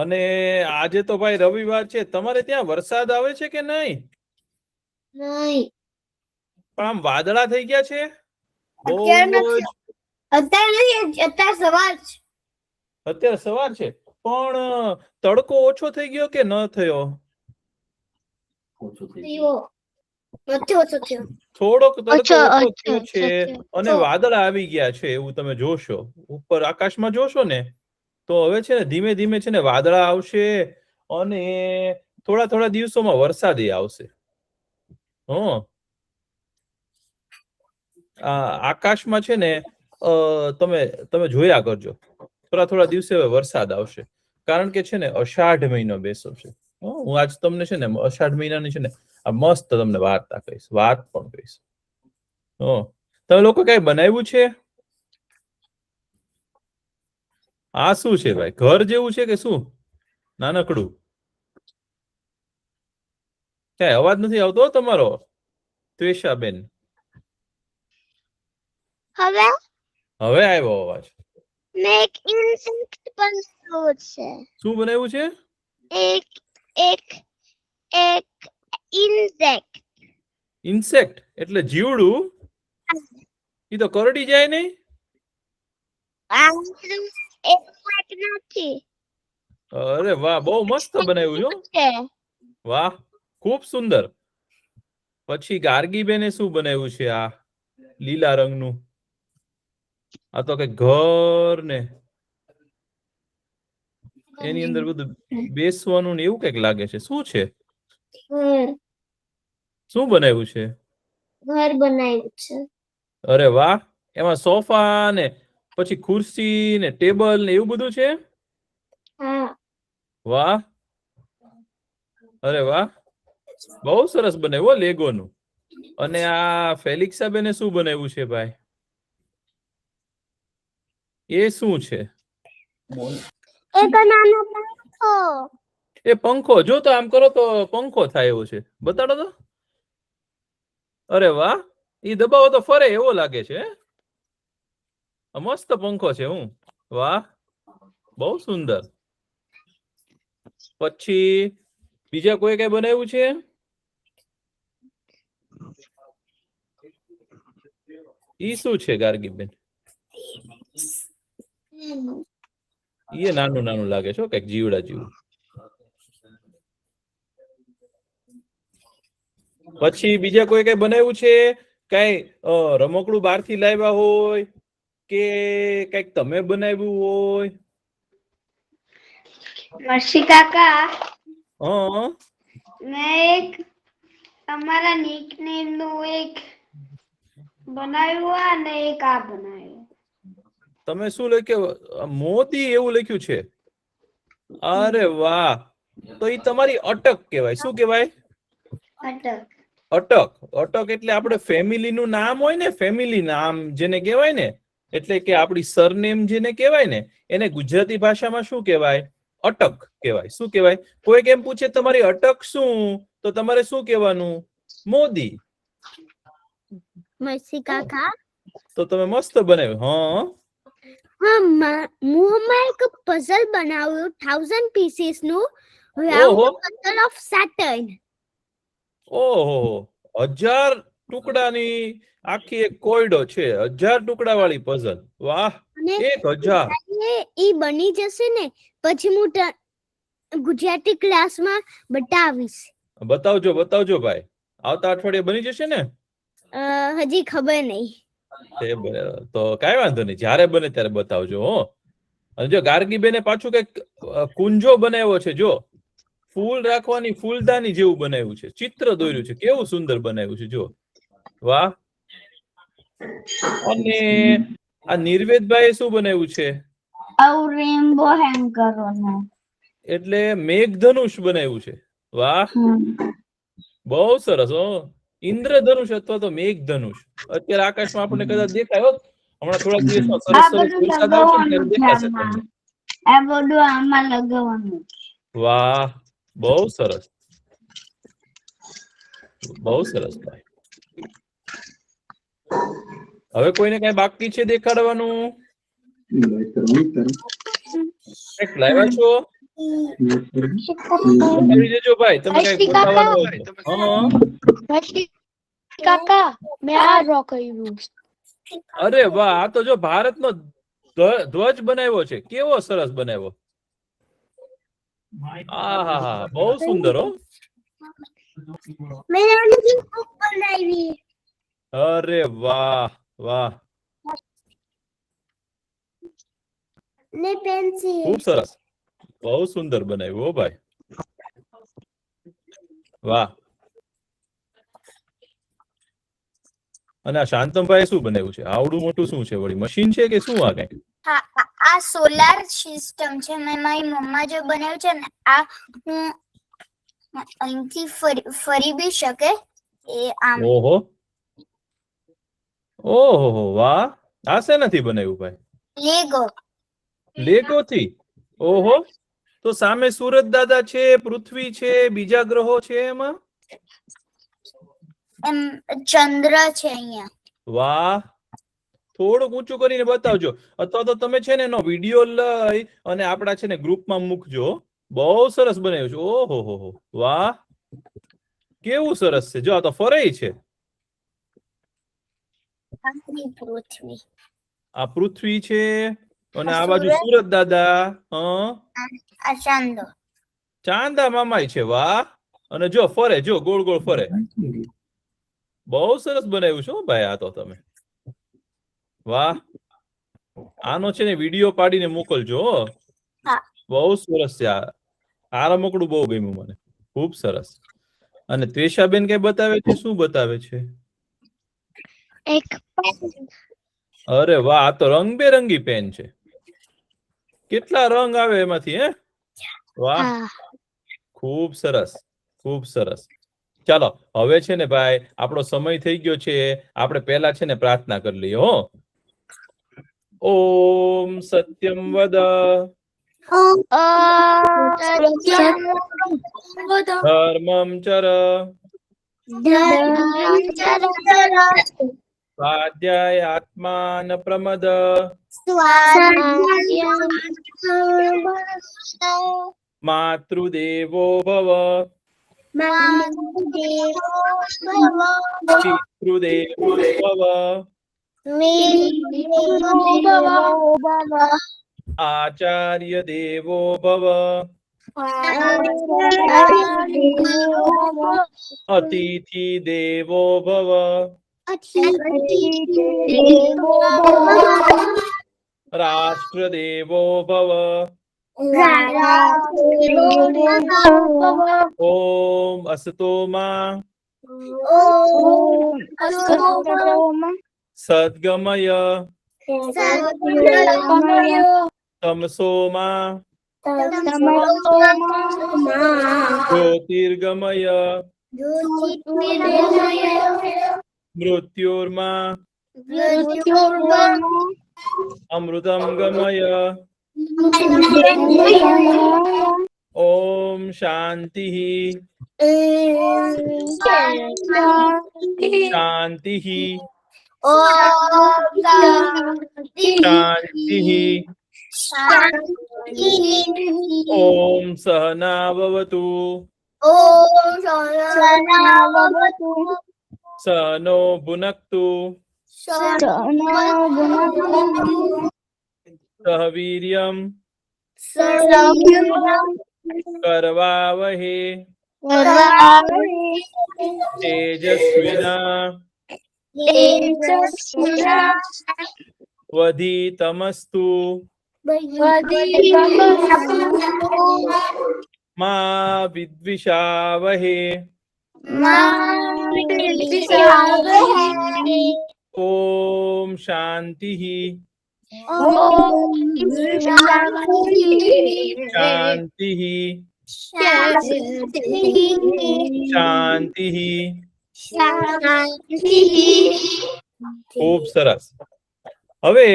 અને આજે તો ભાઈ રવિવાર છે, તમારે ત્યાં વરસાદ આવે છે કે નહીં? નહીં, પણ આમ વાદળા થઈ ગયા છે બહુ અત્યારે જ. નથી. અત્યારે નહીં, અત્યારે સવાર છે. અત્યારે સવાર છે, પણ તડકો ઓછો થઈ ગયો કે ન થયો? ઓછો થયો. થોડોક તડકો ઓછો થયો છે થયો. અને વાદળા આવી ગયા છે એવું તમે જોશો. ઉપર આકાશમાં જોશો ને તો હવે છે ને ધીમે ધીમે છે ને વાદળા આવશે અને થોડા થોડા દિવસોમાં વરસાદ આવશે. આકાશમાં છે ને તમે તમે જોયા કરજો, થોડા થોડા દિવસે હવે વરસાદ આવશે, કારણ કે છે ને અષાઢ મહિનો બેસો છે. હું આજ તમને છે ને અષાઢ મહિનાની છે ને આ મસ્ત તમને વાર્તા કહીશ, વાત પણ કહીશ. તમે લોકો કઈ બનાવ્યું છે? આ શું છે ભાઈ, ઘર જેવું છે કે શું? નાનકડું. ક્યાંય અવાજ નથી આવતો તમારો ત્વેષાબેન. હવે આવ્યો અવાજ. મેં એક ઇન્સેક્ટ બનાવ્યું છે. શું બનાવ્યું છે? એક ઇન્સેક્ટ. ઇન્સેક્ટ એટલે જીવડું? ઈ તો કરડી જાય નહીં? નથી. અરે વાહ, બહુ મસ્ત બનાવ્યું છે. વાહ, ખૂબ સુંદર. પછી ગાર્ગીબેને શું બનાવ્યું છે? આ લીલા રંગનું, આ તો કઈ ઘર ને એની અંદર બધું બેસવાનું ને એવું કઈક લાગે છે. શું છે? શું બનાવ્યું છે? ઘર બનાવ્યું છે. અરે વાહ, એમાં સોફા ને પછી ખુરશી ને ટેબલ ને એવું બધું છે? હા. વાહ, અરે વાહ, બહુ સરસ બનાવ્યું લેગોનું. અને આ ફેલિક્સા બેને શું બનાવ્યું છે ભાઈ? એ શું છે? એ પંખો. જો તો આમ કરો તો પંખો થાય એવો છે, બતાડો તો. અરે વાહ, ઈ દબાવો તો ફરે એવો લાગે છે. મસ્ત પંખો છે. વાહ, બહુ સુંદર. પછી બીજા કોઈ કઈ બનાવ્યું છે? ઈ શું છે ગાર્ગીબેન? એ નાનું નાનું લાગે છે, કઈક જીવડા જેવું. પછી બીજા કોઈ કઈ બનાવ્યું છે? કઈ રમકડું બહાર થી લાવ્યા હોય કે કઈક તમે બનાવ્યું હોય? મર્ષી કાકા, હા, મેં એક તમારા નિકનેમ નું એક બનાવ્યું અને એક આ બનાવ્યું. તમે શું લખ્યું? મોતી એવું લખ્યું છે? અરે વાહ, તો ઈ તમારી અટક કહેવાય. શું કહેવાય? અટક. અટક. અટક એટલે આપણે ફેમિલી નું નામ હોય ને, ફેમિલી નામ જેને કહેવાય ને, એટલે કે આપણી સરનેમ જેને કહેવાય ને, એને ગુજરાતી ભાષામાં શું કહેવાય? અટક કહેવાય. શું કહેવાય? કોઈ કેમ પૂછે તમારી અટક શું, તો તમારે શું કહેવાનું? મોદી. મર્ષી કાકા, તો તમે મસ્ત બનાવ્યું. હું એક પઝલ બનાવ્યું 1000 પીસીસ નું, ઓહો, પઝલ ઓફ સેટર્ન. ઓહો, 1000 ટુકડાની આખી એક કોયડો છે. 1000 ટુકડા વાળી પઝલ. વાહ, 1000. ઈ બની જશે ને પછી હું ગુજરાતી ક્લાસમાં બતાવીશ. બતાવજો ભાઈ. આવતા અઠવાડિયે બની જશે ને? હજી ખબર નહીં. તો કઈ વાંધો નહીં, જ્યારે બને ત્યારે બતાવજો. અને જો ગાર્ગીબેને પાછું કઈક કુંજો બનાવ્યો છે. જો ફૂલ રાખવાની ફૂલદાની જેવું બનાવ્યું છે, ચિત્ર દોર્યું છે. કેવું સુંદર બનાવ્યું છે. જો વાહ. અને આ નિર્વેદભાઈ શું બનાવ્યું છે? રેનબો હેંગ કરવાનો એટલે મેઘધનુષ બનાવ્યું છે. વાહ, બહુ સરસ. ઇન્દ્રધનુષ અથવા તો મેઘધનુષ. અત્યારે આકાશમાં આપણને કદાચ દેખાય. હમણાં થોડાક દિવસમાં સરસ વરસાદ આવશે ને ત્યારે દેખાશે તમને. આ બધું આમાં લગાવવાનું. વાહ, બહુ સરસ. બહુ સરસ ભાઈ. હવે કોઈને કઈ બાકી છે દેખાડવાનું? કઈક લાવ્યા છો? કરી દેજો ભાઈ, તમે કઈ બતાવવાનું હોય તો. કાકા મેં આ ડ્રો કર્યું. અરે વાહ, આ તો જો ભારતનો ધ્વજ બનાવ્યો છે, કેવો સરસ બનાવ્યો. આહાહા, બહુ સુંદર હો. મેં આની બુક બનાવી. અરે વાહ વાહ, ને પેન્સિલ. ખૂબ સરસ, બહુ સુંદર બનાવ્યું હો ભાઈ, વાહ. અને આ શાંતમભાઈ શું બનાવ્યું છે? આવડું મોટું શું છે? વળી મશીન છે કે શું? આ કઈ આ સોલાર સિસ્ટમ છે. મેં મારી મમ્મા જે બનાવ્યું છે ને, આ હું અહીંથી ફરી બી શકે એ આમ. ઓહો ઓહો, વાહ. આ શેનાથી બનાવ્યું ભાઈ? લેગો થી? ઓહો, તો સામે સુરત દાદા છે, પૃથ્વી છે, બીજા ગ્રહો છે, એમાં એમ ચંદ્ર છે અહીંયા. વાહ. થોડુંક ઊંચું કરીને બતાવજો, અથવા તો તમે છે ને એનો વિડીયો લઈ અને આપણા છે ને ગ્રુપમાં મૂકજો. બહુ સરસ બનાવ્યું છે. ઓહો હો, વાહ, કેવું સરસ છે. જો આ તો ફરે છે. પૃથ્વી, આ પૃથ્વી છે અને આ બાજુ સૂરજ. સુરત દાદા. આ ચાંદો. ચાંદા મામાય છે. વાહ. અને જો ફરે, જો ગોળ ગોળ ફરે. બહુ સરસ બનાવ્યું છે હો ભાઈ, આ તો તમે. વાહ. આનો છે ને વિડીયો પાડીને મોકલજો. હા. બહુ સરસ છે. આ રમકડું બહુ ગમ્યું મને, ખૂબ સરસ. અને ત્વેષાબેન કઈ બતાવે છે? શું બતાવે છે? એક અરે વાહ, આ તો રંગબેરંગી પેન છે. કેટલા રંગ આવે એમાંથી? હે, વાહ, ખૂબ સરસ, ખૂબ સરસ. ચાલો, હવે છે ને ભાઈ આપણો સમય થઈ ગયો છે. આપણે પહેલા છે ને પ્રાર્થના કરી લઈએ હો. ઓમ સત્યમ વદ ધર્મમ ચર સ્વાધ્યાય આત્માન પ્રમદ માતૃદેવો ભવ પિતૃદેવો ભવ આચાર્ય દેવો ભવ અતિથિ દેવો ભવ રાષ્ટ્ર દેવો ભવ ઓમ અસ્તો માં સદ્ગમય તમસો માં જ્યોતિર્ગમય મૃત્યુર્માં અમૃતમ ગમય ઓમ શાંતિ શાંતિ શાંતિ ઓમ સહના ભવતુ સનો ભુનક્તુ સહ વીર્યમ કરવાવહે તેજસ્વિના વધિતમસ્તુ મા વિદ્વિષાવહે ઓમ શાંતિ શાંતિ શાંતિ. ખૂબ સરસ. હવે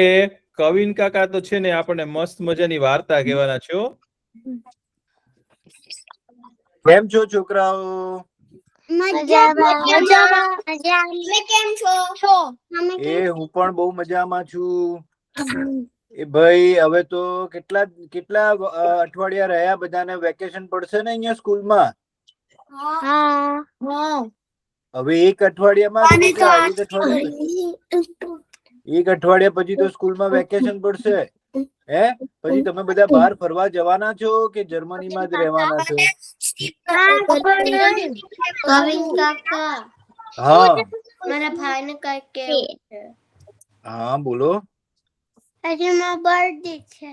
કવિન કાકા તો છે ને આપણને મસ્ત મજાની વાર્તા કહેવાના છો. કેમ છો છોકરાઓ? કેમ છો? હું પણ બહુ મજામાં છું. એ ભાઈ હવે તો કેટલા કેટલા અઠવાડિયા રહ્યા, બધાને વેકેશન પડશે ને અહીંયા સ્કૂલમાં. હા હવે એક અઠવાડિયામાં એક અઠવાડિયા પછી તો સ્કૂલમાં વેકેશન પડશે. હે પછી તમે બધા બહાર ફરવા જવાના છો કે જર્મનીમાં જ રહેવાના છો? કવિન કાકા હા મારા ભાઈને કઈ કેવું છે. હા બોલો. આજે મારો બર્થડે છે.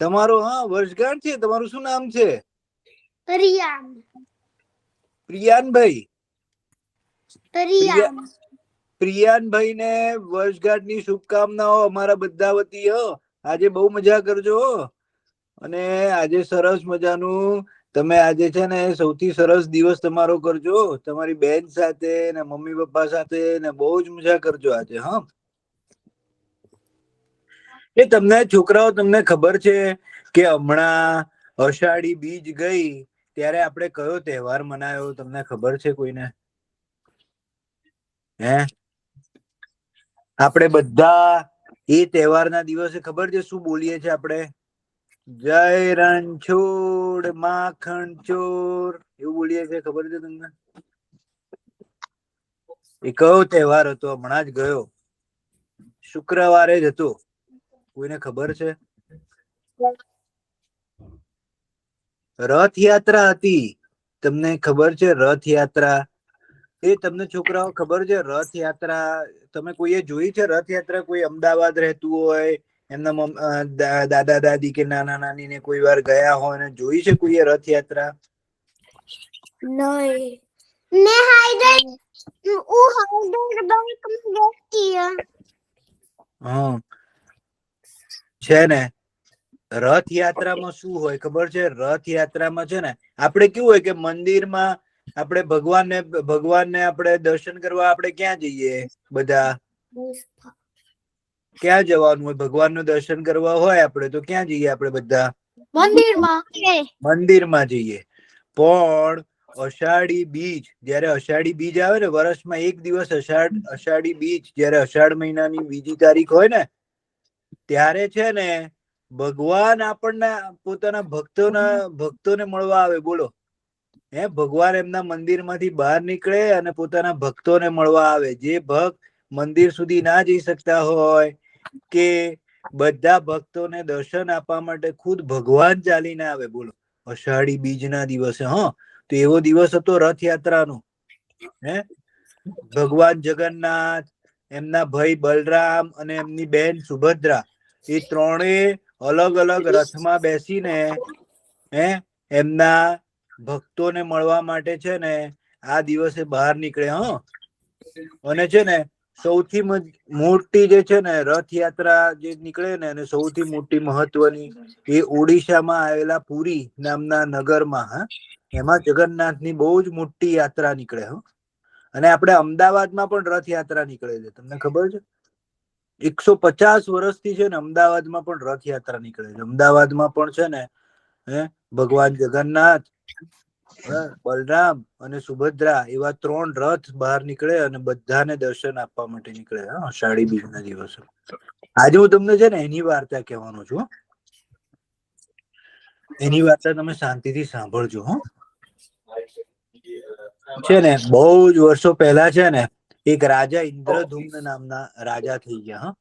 તમારો હા વર્ષગાંઠ છે. તમારું શું નામ છે? પ્રિયાન પ્રિયાનભાઈ. પ્રિયાન પ્રિયાનભાઈ ને વર્ષગાંઠની શુભકામનાઓ અમારા બધા વતી. આજે બહુ મજા કરજો અને આજે સરસ મજાનું તમે આજે છે ને સૌથી સરસ દિવસ તમારો કરજો તમારી બેન સાથે ને મમ્મી પપ્પા સાથે ને બહુ જ મજા કરજો આજે. હા એ તમને છોકરાઓ તમને ખબર છે કે હમણાં અષાઢી બીજ ગઈ ત્યારે આપણે કયો તહેવાર મનાયો? તમને ખબર છે કોઈને? હે આપણે બધા એ તહેવારના દિવસે ખબર છે શું બોલીએ છીએ આપણે? જય રણછોડ માખણ ચોર એવું બોલીએ છીએ. ખબર છે તમને? એ કયો તહેવાર હતો? હમણાં જ ગયો, શુક્રવારે જ હતો. કોઈને ખબર છે? રથયાત્રા હતી. તમને ખબર છે રથયાત્રા? એ તમને છોકરાઓ ખબર છે રથયાત્રા તમે કોઈએ જોઈ છે? રથયાત્રા કોઈ અમદાવાદ રહેતું હોય એમના દાદા દાદી કે નાના નાની ને કોઈ વાર ગયા હોય ને જોઈ છે કોઈએ રથયાત્રા? નહીં મેં હાઈડરબર્ગમાં ગઈ. હા છે ને. રથયાત્રામાં શું હોય ખબર છે? રથયાત્રામાં છે ને આપણે કેવું હોય કે મંદિરમાં આપણે ભગવાનને આપણે દર્શન કરવા આપણે ક્યાં જઈએ? બધા ક્યાં જવાનું હોય? ભગવાનનું દર્શન કરવા હોય આપણે તો ક્યાં જઈએ? આપણે બધા મંદિરમાં જઈએ. પણ અષાઢી બીજ, જયારે અષાઢી બીજ આવે ને વર્ષમાં એક દિવસ અષાઢી બીજ, જયારે અષાઢ મહિનાની બીજી તારીખ હોય ને ત્યારે છે ને ભગવાન આપણને પોતાના ભક્તોને મળવા આવે. બોલો હે ભગવાન એમના મંદિર માંથી બહાર નીકળે અને પોતાના ભક્તોને મળવા આવે. જે ભક્ત મંદિર સુધી ના જઈ શકતા હોય કે બધા ભક્તોને દર્શન આપવા માટે ખુદ ભગવાન ચાલીને આવે. બોલો અષાઢી બીજ ના દિવસે. હા તો એવો દિવસ હતો રથયાત્રાનો. હે ભગવાન જગન્નાથ, એમના ભાઈ બલરામ અને એમની બેન સુભદ્રા એ ત્રણેય અલગ અલગ રથમાં બેસીને એમના ભક્તોને મળવા માટે છે ને આ દિવસે બહાર નીકળે. અને છે ને સૌથી મોટી જે છે ને રથયાત્રા જે નીકળે ને અને સૌથી મોટી મહત્વની એ ઓડિશામાં આવેલા પુરી નામના નગરમાં એમાં જગન્નાથની બહુ જ મોટી યાત્રા નીકળે. અને આપણે અમદાવાદમાં પણ રથયાત્રા નીકળે છે. તમને ખબર છે? 150 વર્ષથી છે ને અમદાવાદમાં પણ રથયાત્રા નીકળે છે. અમદાવાદમાં પણ છે ને ભગવાન જગન્નાથ, બલરામ અને સુભદ્રા એવા 3 રથ બહાર નીકળે અને બધાને દર્શન આપવા માટે નીકળે અષાઢી બીજ ના દિવસે. આજે હું તમને છે ને એની વાર્તા કહેવાનો છું. એની વાર્તા તમે શાંતિથી સાંભળજો. છે ને બહુ જ વર્ષો પહેલા છે ને એક રાજા ઇન્દ્રધુમ્ન નામના રાજા થઈ ગયા.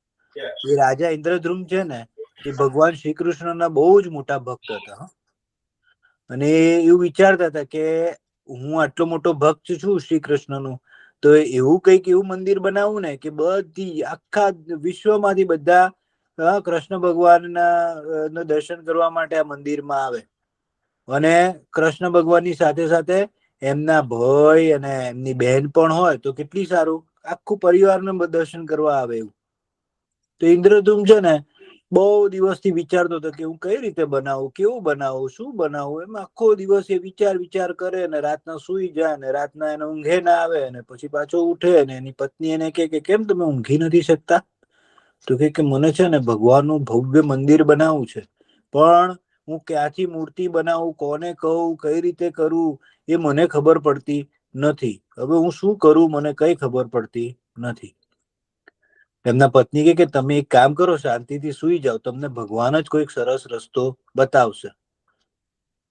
એ રાજા ઇન્દ્રધુમ્ન છે ને એ ભગવાન શ્રી કૃષ્ણના બહુ જ મોટા ભક્ત હતા. અને એવું વિચારતા હતા કે હું આટલો મોટો ભક્ત છું શ્રી કૃષ્ણનો, તો એવું કઈક એવું મંદિર બનાવવું ને કે બધી આખા વિશ્વમાંથી બધા કૃષ્ણ ભગવાનના દર્શન કરવા માટે આ મંદિરમાં આવે. અને કૃષ્ણ ભગવાનની સાથે સાથે એમના ભાઈ અને એમની બહેન પણ હોય તો કેટલી સારું, આખું પરિવારને દર્શન કરવા આવે એવું. તો ઇન્દ્રધુમ્ન છે ને બહુ દિવસથી વિચારતો હતો કે હું કઈ રીતે બનાવું, કેવું બનાવું, શું બનાવું. એમ આખો દિવસ એ વિચાર કરે ને રાતના સુઈ જાય ને રાતના એને ઊંઘે ના આવે ને પછી પાછો ઉઠે ને એની પત્ની એને કહે કે કેમ તમે ઊંઘી નથી શકતા? તો કે મને છે ને ભગવાનનું ભવ્ય મંદિર બનાવવું છે, પણ હું ક્યાંથી મૂર્તિ બનાવું, કોને કહું, કઈ રીતે કરું એ મને ખબર પડતી નથી. હવે હું શું કરું મને કઈ ખબર પડતી નથી. એમના પત્ની કે તમે એક કામ કરો, શાંતિથી સુઈ જાઓ, તમને ભગવાન જ કોઈક સરસ રસ્તો બતાવશે.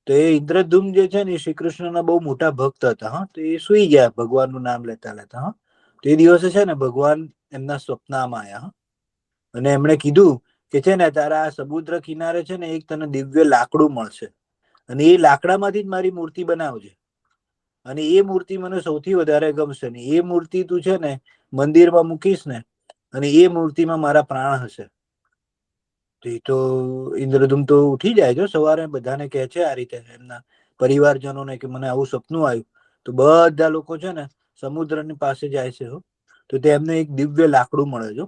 તો એ ઇન્દ્રધૂમ જે છે ને એ શ્રી કૃષ્ણના બહુ મોટા ભક્ત હતા. હા, તો એ સુઈ ગયા ભગવાનનું નામ લેતા લેતા. હા, તો એ દિવસે છે ને ભગવાન એમના સ્વપ્નમાં આવ્યા અને એમણે કીધું કે છે ને તારા આ સમુદ્ર કિનારે છે ને એક તને દિવ્ય લાકડું મળશે અને એ લાકડામાંથી જ મારી મૂર્તિ બનાવજે અને એ મૂર્તિ મને સૌથી વધારે ગમશે ને એ મૂર્તિ તું છે ને મંદિરમાં મૂકીશ ને અને એ મૂર્તિમાં મારા પ્રાણ હશે. તો ઇન્દ્રધૂમ તો ઉઠી જાય છે સવારે, બધાને કહે છે આ રીતે એમના પરિવારજનોને કે મને આવું સપનું આવ્યું. તો બધા લોકો છે ને સમુદ્રની પાસે જાય છે. તો તેમને એક દિવ્ય લાકડું મળે છે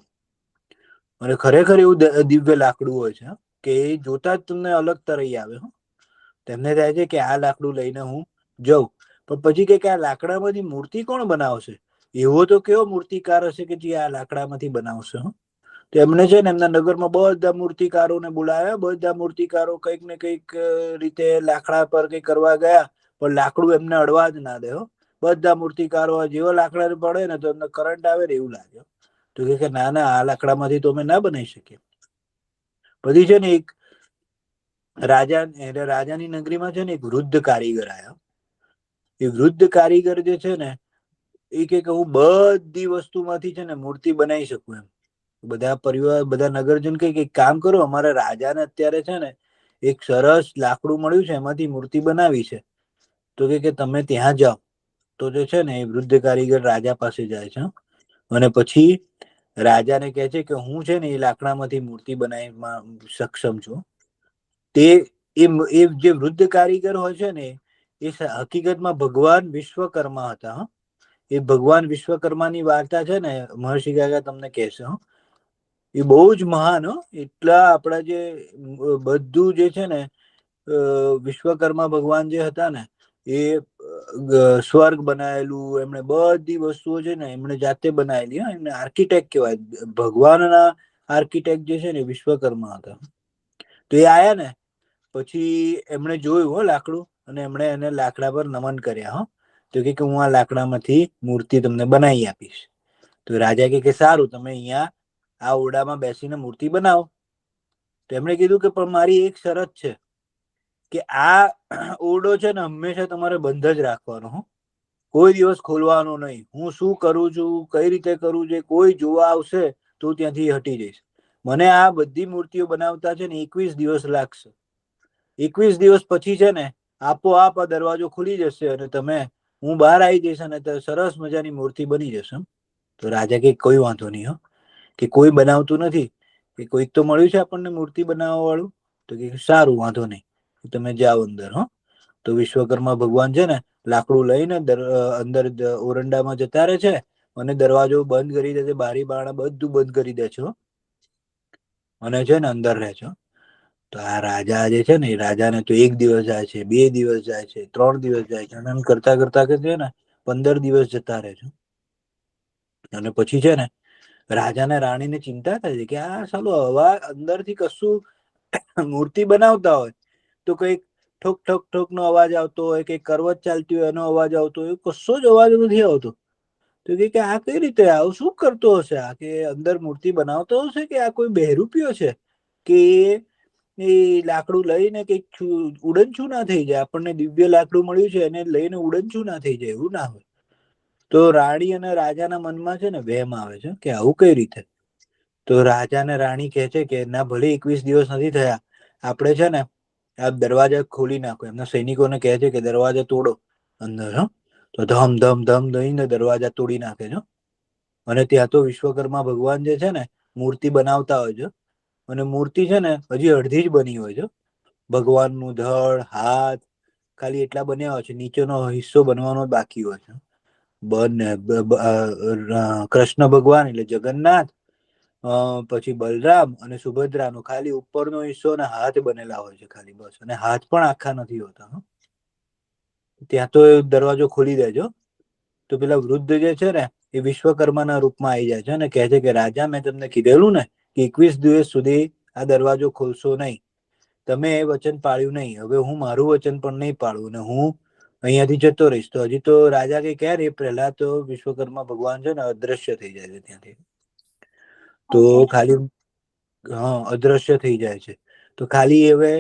અને ખરેખર એવું દિવ્ય લાકડું હોય છે કે એ જોતા જ તમને અલગ તરાઈ આવે. તેમને થાય છે કે આ લાકડું લઈને હું જઉં, પણ પછી કે આ લાકડામાંથી મૂર્તિ કોણ બનાવશે? એવો તો કેવો મૂર્તિકાર હશે કે જે આ લાકડામાંથી બનાવશે? તો એમણે છે ને એમના નગરમાં બધા મૂર્તિકારોને બોલાવ્યા. બધા મૂર્તિકારો કંઈક ને કંઈક રીતે લાકડા પર કંઈક કરવા ગયા, પણ લાકડું એમને અડવા જ ના દે. બધા મૂર્તિકારો જેવો લાકડા પડે ને તો એમને કરંટ આવે ને એવું લાગે. તો કે ના ના, આ લાકડામાંથી તો અમે ના બનાવી શકીએ. પછી છે ને એક રાજાની નગરીમાં છે ને એક વૃદ્ધ કારીગર આવ્યા. એ વૃદ્ધ કારીગર જે છે ને એ કે હું બધી વસ્તુમાંથી છે ને મૂર્તિ બનાવી શકું એમ. બધા પરિવાર બધા નગરજન કઈ કામ કરો, અમારા રાજાને અત્યારે છે ને એક સરસ લાકડું મળ્યું છે, એમાંથી મૂર્તિ બનાવી છે. તો કે તમે ત્યાં જાઓ. તો જે છે ને એ વૃદ્ધ કારીગર રાજા પાસે જાય છે અને પછી રાજાને કહે છે કે હું છે ને એ લાકડામાંથી મૂર્તિ બનાવી સક્ષમ છું. તે જે વૃદ્ધ કારીગર હોય છે ને એ હકીકતમાં ભગવાન વિશ્વકર્મા હતા. એ ભગવાન વિશ્વકર્માની વાર્તા છે ને મહર્ષિ ગાગા તમને કહેશે. એ બહુ જ મહાન. એટલા આપણા જે બધું જે છે ને વિશ્વકર્મા ભગવાન જે હતા ને એ સ્વર્ગ બનાયેલું, એમણે બધી વસ્તુઓ છે ને એમણે જાતે બનાયેલી. એમને આર્કિટેક્ટ કહેવાય. ભગવાનના આર્કિટેક્ટ જે છે ને વિશ્વકર્મા હતા. તો એ આયા ને પછી એમણે જોયું લાકડું અને એમણે એને લાકડા પર નમન કર્યા. તો કે હું આ લાકડામાંથી મૂર્તિ તમને બનાવી આપીશ. તો રાજા કે સારું, તમે અહીંયા આ ઓરડામાં બેસીને મૂર્તિ બનાવો. તો એમણે કીધું કે પણ મારી એક શરત છે કે આ ઓરડો છે ને હંમેશા તમારે બંધ જ રાખવાનો, કોઈ દિવસ ખોલવાનો નહીં. હું શું કરું છું, કઈ રીતે કરું છું, કોઈ જોવા આવશે તો ત્યાંથી હટી જઈશ. મને આ બધી મૂર્તિઓ બનાવતા છે ને 21 દિવસ લાગશે. 21 દિવસ પછી છે ને આપોઆપ આ દરવાજો ખુલી જશે અને હું બહાર આવી જઈશ અને સરસ મજાની મૂર્તિ બની જશે. તો રાજા કે કોઈ વાંધો નહીં, કે કોઈ બનાવતું નથી, કે કોઈક તો મળ્યું છે આપણને મૂર્તિ બનાવવા વાળું. તો કે સારું, વાંધો નહીં, તમે જાઓ અંદર. તો વિશ્વકર્મા ભગવાન છે ને લાકડું લઈને અંદર ઓરંડામાં જતા રહે છે અને દરવાજો બંધ કરી દે છે, બારી બારણા બધું બંધ કરી દે છે અને છે ને અંદર રહે છે. તો આ રાજા જે છે ને એ રાજાને તો 1 દિવસ જાય છે, 2 દિવસ જાય છે, 3 દિવસ જાય છે, અને કરતા કરતા કે છે ને 15 દિવસ જતા રહે છે. અને પછી છે ને રાજાને રાણીને ચિંતા થાય છે કે આ સાલું હવા અંદરથી કશું મૂર્તિ બનાવતા હોય તો કઈક ઠોક ઠોક ઠોક નો અવાજ આવતો હોય, કઈક કરવત ચાલતી હોય એનો અવાજ આવતો હોય, કશો જ અવાજ નથી આવતો. તો કે આ કઈ રીતે, આવું શું કરતો હશે? આ કે અંદર મૂર્તિ બનાવતો હશે કે આ કોઈ બહેરૂપિયો છે કે એ લાકડું લઈને કઈક ઉડનછું ના થઈ જાય? આપણને દિવ્ય લાકડું મળ્યું છે એને લઈને ઉડનછું ના થઈ જાય, એવું ના હોય. તો રાણી અને રાજાના મનમાં છે ને વહેમ આવે છે કે આવું કઈ રીતે. તો રાજા ને રાણી કહે છે કે ના, ભલે 21 દિવસ નથી થયા, આપણે છે ને આ દરવાજા ખોલી નાખો. એમના સૈનિકોને કહે છે કે દરવાજા તોડો અંદર. તો ધમ ધમ ધમ દઈને દરવાજા તોડી નાખે છે. અને ત્યાં તો વિશ્વકર્મા ભગવાન જે છે ને મૂર્તિ બનાવતા હોય છે અને મૂર્તિ છે ને હજી અડધી જ બની હોય છે. ભગવાનનું ધડ, હાથ ખાલી એટલા બન્યા હોય છે, નીચેનો હિસ્સો બનવાનો બાકી હોય છે. કૃષ્ણ ભગવાન એટલે જગન્નાથ, પછી બલરામ અને સુભદ્રાનો ખાલી ઉપરનો હિસ્સો અને હાથ બનેલા હોય છે ખાલી, બસ. અને હાથ પણ આખા નથી હોતા. ત્યાં તો દરવાજો ખોલી દેજો. તો પેલા વૃદ્ધ જે છે ને એ વિશ્વકર્માના રૂપમાં આવી જાય છે અને કહે છે કે રાજા, મેં તમને કીધેલું ને કે 21 દિવસ સુધી આ દરવાજો ખોલશો નહીં. તમે એ વચન પાળ્યું નહીં. હવે હું મારું વચન પણ નહીં પાળું અને હું અહીંયાથી જતો રહીશ. તો હજી તો રાજા કે ક્યારે, પહેલા તો વિશ્વકર્મા ભગવાન છે ને અદ્રશ્ય થઈ જાય છે ત્યાંથી. તો ખાલી અદ્રશ્ય થઈ જાય છે. તો ખાલી હવે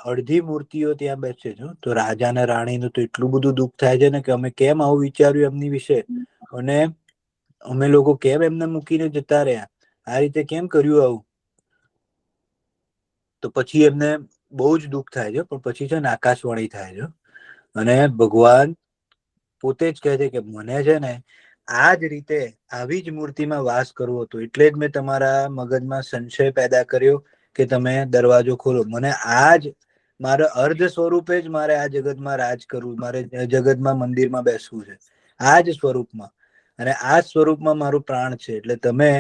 અડધી મૂર્તિઓ ત્યાં બેસે છે. તો રાજા ને રાણીનું તો એટલું બધું દુઃખ થાય છે ને કે અમે કેમ આવું વિચાર્યું એમની વિશે, અને અમે લોકો કેમ એમને મૂકીને જતા રહ્યા, આ રીતે કેમ કર્યું આવું. તો પછી એમને બહુ જ દુઃખ થાય છે. પણ પછી છે ને આકાશવાણી થાય છે, અને ભગવાન પોતે જ કહે છે કે મને છે ને આ જ રીતે આવી જ મૂર્તિમાં વાસ કરવો હતો, એટલે જ મેં તમારા મગજમાં સંશય પેદા કર્યો કે તમે દરવાજો ખોલો. મને આ જ મારા અર્ધ સ્વરૂપે જ મારે આ જગતમાં રાજ કરવું, મારે જગતમાં મંદિરમાં બેસવું છે આ જ સ્વરૂપમાં, અને આ સ્વરૂપમાં મારું પ્રાણ છે. એટલે તમે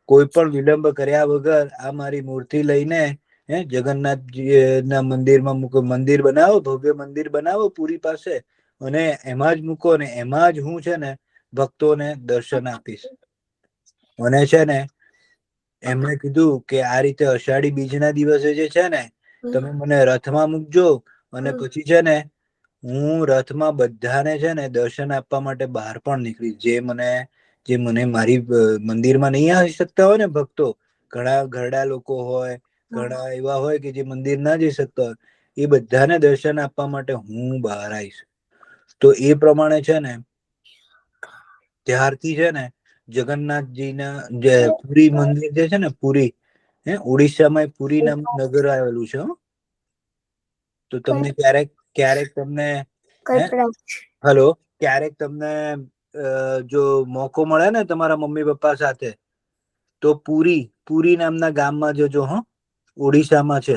કોઈ પણ વિલંબ કર્યા વગર આ મારી મૂર્તિ લઈને જગન્નાથજી ના મંદિરમાં મૂકો, મંદિર બનાવો, ભવ્ય મંદિર બનાવો પુરી પાસે, અને એમાં જ મૂકો, ને એમાં જ હું છે ને ભક્તોને દર્શન આપીશ. અને છે ને એમણે કીધું કે આ રીતે અષાઢી બીજના દિવસે જે છે ને તમે મને રથમાં મૂકજો, અને પછી છે ને હું રથમાં બધાને છે ને દર્શન આપવા માટે બહાર પણ નીકળીશ. જે મને મારી મંદિરમાં નહીં આવી શકતા હોય ને ભક્તો, ઘણા ઘરડા લોકો હોય, ઘણા એવા હોય કે જે મંદિર ના જઈ શકતા હોય, એ બધાને દર્શન આપવા માટે હું બહાર આવીશ. તો એ પ્રમાણે છે ને ત્યારથી છે ને જગન્નાથજીના જે પુરી મંદિર જે છે ને, પુરી ઓડિશામાં પુરી નામનું નગર આવેલું છે. તો તમને ક્યારેક તમને હલો ક્યારેક તમને જો મોકો મળે ને તમારા મમ્મી પપ્પા સાથે, તો પુરી નામના ગામમાં જજો. ઓડિશામાં છે,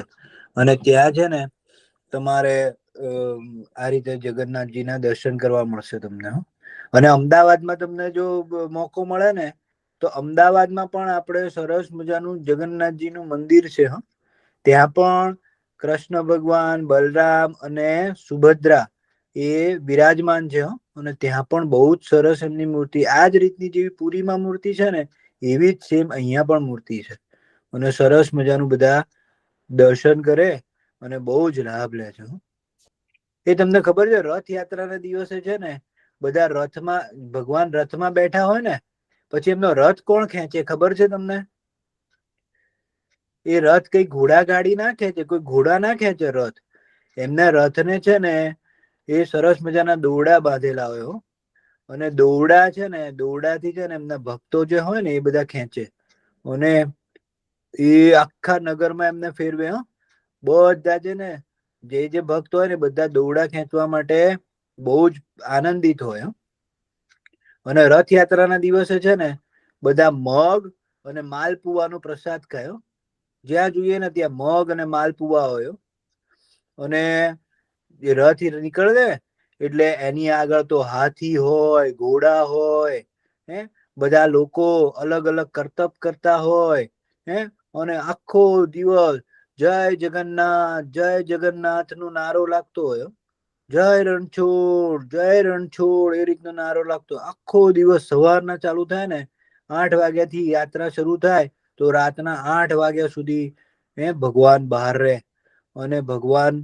અને ત્યાં છે ને તમારે આ રીતે જગન્નાથજીના દર્શન કરવા મળશે તમને. અને અમદાવાદમાં તમને જો મોકો મળે ને, તો અમદાવાદમાં પણ આપણે સરસ મજાનું જગન્નાથજીનું મંદિર છે. ત્યાં પણ કૃષ્ણ ભગવાન, બલરામ અને સુભદ્રા એ બિરાજમાન છે. અને ત્યાં પણ બહુ જ સરસ એમની મૂર્તિ, આ જ રીતની જેવી પુરીમાં મૂર્તિ છે ને એવી જ સેમ અહીંયા પણ મૂર્તિ છે. અને સરસ મજાનું બધા દર્શન કરે અને બહુ જ લાભ લે છે. એ તમને ખબર છે રથયાત્રાના દિવસે છે ને બધા રથમાં, ભગવાન રથમાં બેઠા હોય ને, પછી એમનો રથ કોણ ખેંચે ખબર છે તમને? એ રથ કઈ ઘોડા ગાડી ના ખેંચે, કોઈ ઘોડા ના ખેંચે રથ. એમના રથને છે ને એ સરસ મજાના દોરડા બાંધેલા હોય, અને દોરડા છે ને દોરડાથી છે ને એમના ભક્તો જે હોય ને એ બધા ખેંચે, અને એ આખા નગરમાં એમને ફેરવે. બધા છે ને જે ભક્ત હોય ને બધા દોરડા ખેંચવા માટે બહુ જ આનંદિત હોય. અને રથયાત્રાના દિવસે છે ને બધા મગ અને માલપુવાનો પ્રસાદ ખાયો. જ્યાં જોઈએ ને ત્યાં મગ અને માલપુવા હોય. અને રથ નીકળે એટલે એની આગળ તો હાથી હોય, ઘોડા હોય, બધા લોકો અલગ અલગ કરતબ કરતા હોય, અને આખો દિવસ જય જગન્નાથ નો નારો લાગતો હોય. જય રણછોડ એ રીતનો નારો લાગતો. આખો દિવસ સવારના ચાલુ થાય ને 8 વાગ્યાથી યાત્રા શરૂ થાય તો રાતના 8 વાગ્યા સુધી ભગવાન બહાર રહે, અને ભગવાન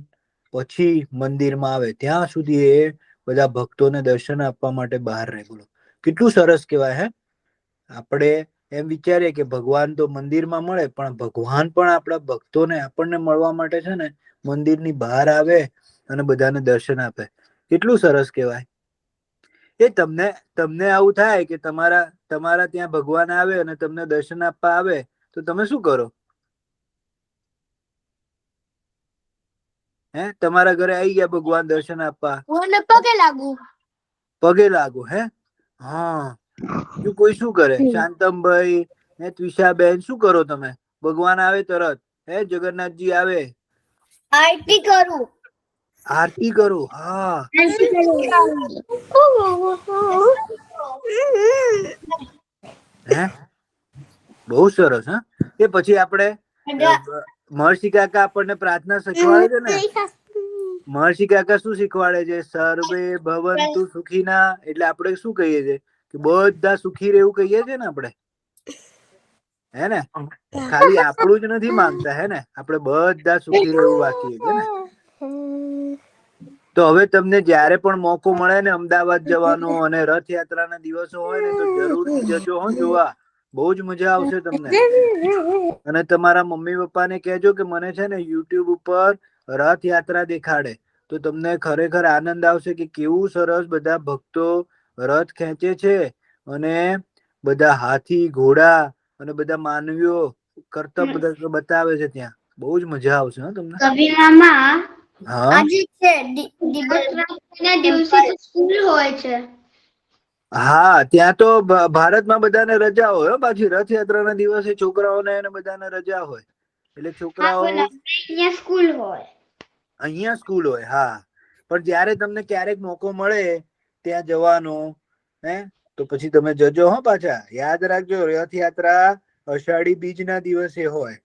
પછી મંદિરમાં આવે ત્યાં સુધી એ બધા ભક્તોને દર્શન આપવા માટે બહાર રહે. બોલો કેટલું સરસ કહેવાય. આપણે એમ વિચારીએ કે ભગવાન તો મંદિરમાં મળે, પણ ભગવાન પણ આપણા ભક્તોને આપણને મળવા માટે છે ને મંદિરની બહાર આવે અને બધાને દર્શન આપે. કેટલું સરસ કહેવાય. એ તમને આવું થાય કે તમારા ત્યાં ભગવાન આવે અને તમને દર્શન આપવા આવે તો તમે શું કરો? તમારા ઘરે આવી ગયા ભગવાન દર્શન આપવા, પગે લાગુ. હા, કોઈ શું કરે? શાંતમભાઈ, ત્વિષાબેન શું કરો તમે? ભગવાન આવે તરત જગન્નાથજી આવે આરતી કરું. આરતી કરો. હા, બહુ સરસ. એ પછી આપણે મહર્ષિ કાકા આપણને પ્રાર્થના શીખવાડે છે ને. મહર્ષિ કાકા શું શીખવાડે છે? સર્વે ભવંતુ સુખીના. એટલે આપણે શું કહીએ છીએ કે બધા સુખી રહેવું કહીએ છીએ ને આપણે. હે ને? ખાલી આપણું જ નથી માંગતા, હે ને? આપણે બધા સુખી રહેવું વાંચીએ છીએ ને. તો હવે તમને જયારે પણ મોકો મળે ને અમદાવાદ જવાનો અને રથયાત્રાના દિવસો હોય ને તો જરૂરથી જજો જોવા. બહુ જ મજા આવશે તમને. અને તમારા મમ્મી પપ્પાને કહેજો કે મને છે ને યુટ્યુબ ઉપર રથયાત્રા દેખાડે, તો તમને ખરેખર આનંદ આવશે કે કેવું સરસ બધા ભક્તો રથ ખેંચે છે અને બધા હાથી ઘોડા અને બધા માનવીઓ કરતબ બધા બતાવે છે. ત્યાં બહુ જ મજા આવશે હા તમને. કવિ મામા હા આજે છે રથયાત્રાના દિવસે તો સ્કૂલ હોય છે. હા, ત્યાં તો ભારતમાં બધાને રજા હોય હો. પાછી રથયાત્રાના દિવસે છોકરાઓને અને બધાને રજા હોય, એટલે છોકરાઓ અહીંયા સ્કૂલ હોય. અહીંયા સ્કૂલ હોય. હા, પણ જ્યારે તમને ક્યારેક મોકો મળે ત્યાં જવાનો તો પછી તમે જજો હો. પાછા યાદ રાખજો, રથયાત્રા અષાઢી બીજના દિવસે હોય.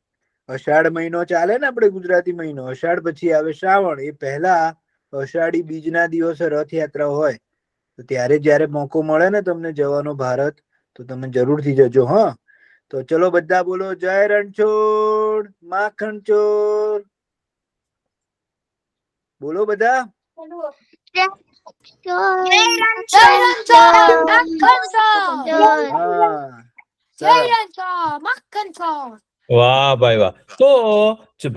અષાઢ મહિનો ચાલે ને, આપણે ગુજરાતી મહિનો. અષાઢ પછી આવે શ્રાવણ, એ પહેલા અષાઢી બીજના દિવસે રથયાત્રા હોય. તો ત્યારે જ્યારે મોકો મળે ને તમને જવાનો ભારત, તો તમે જરૂરથી જજો હા. તો ચલો બધા બોલો, જય રણછોડ માખણ ચોર. બોલો બધા. વાહ ભાઈ વાહ. તો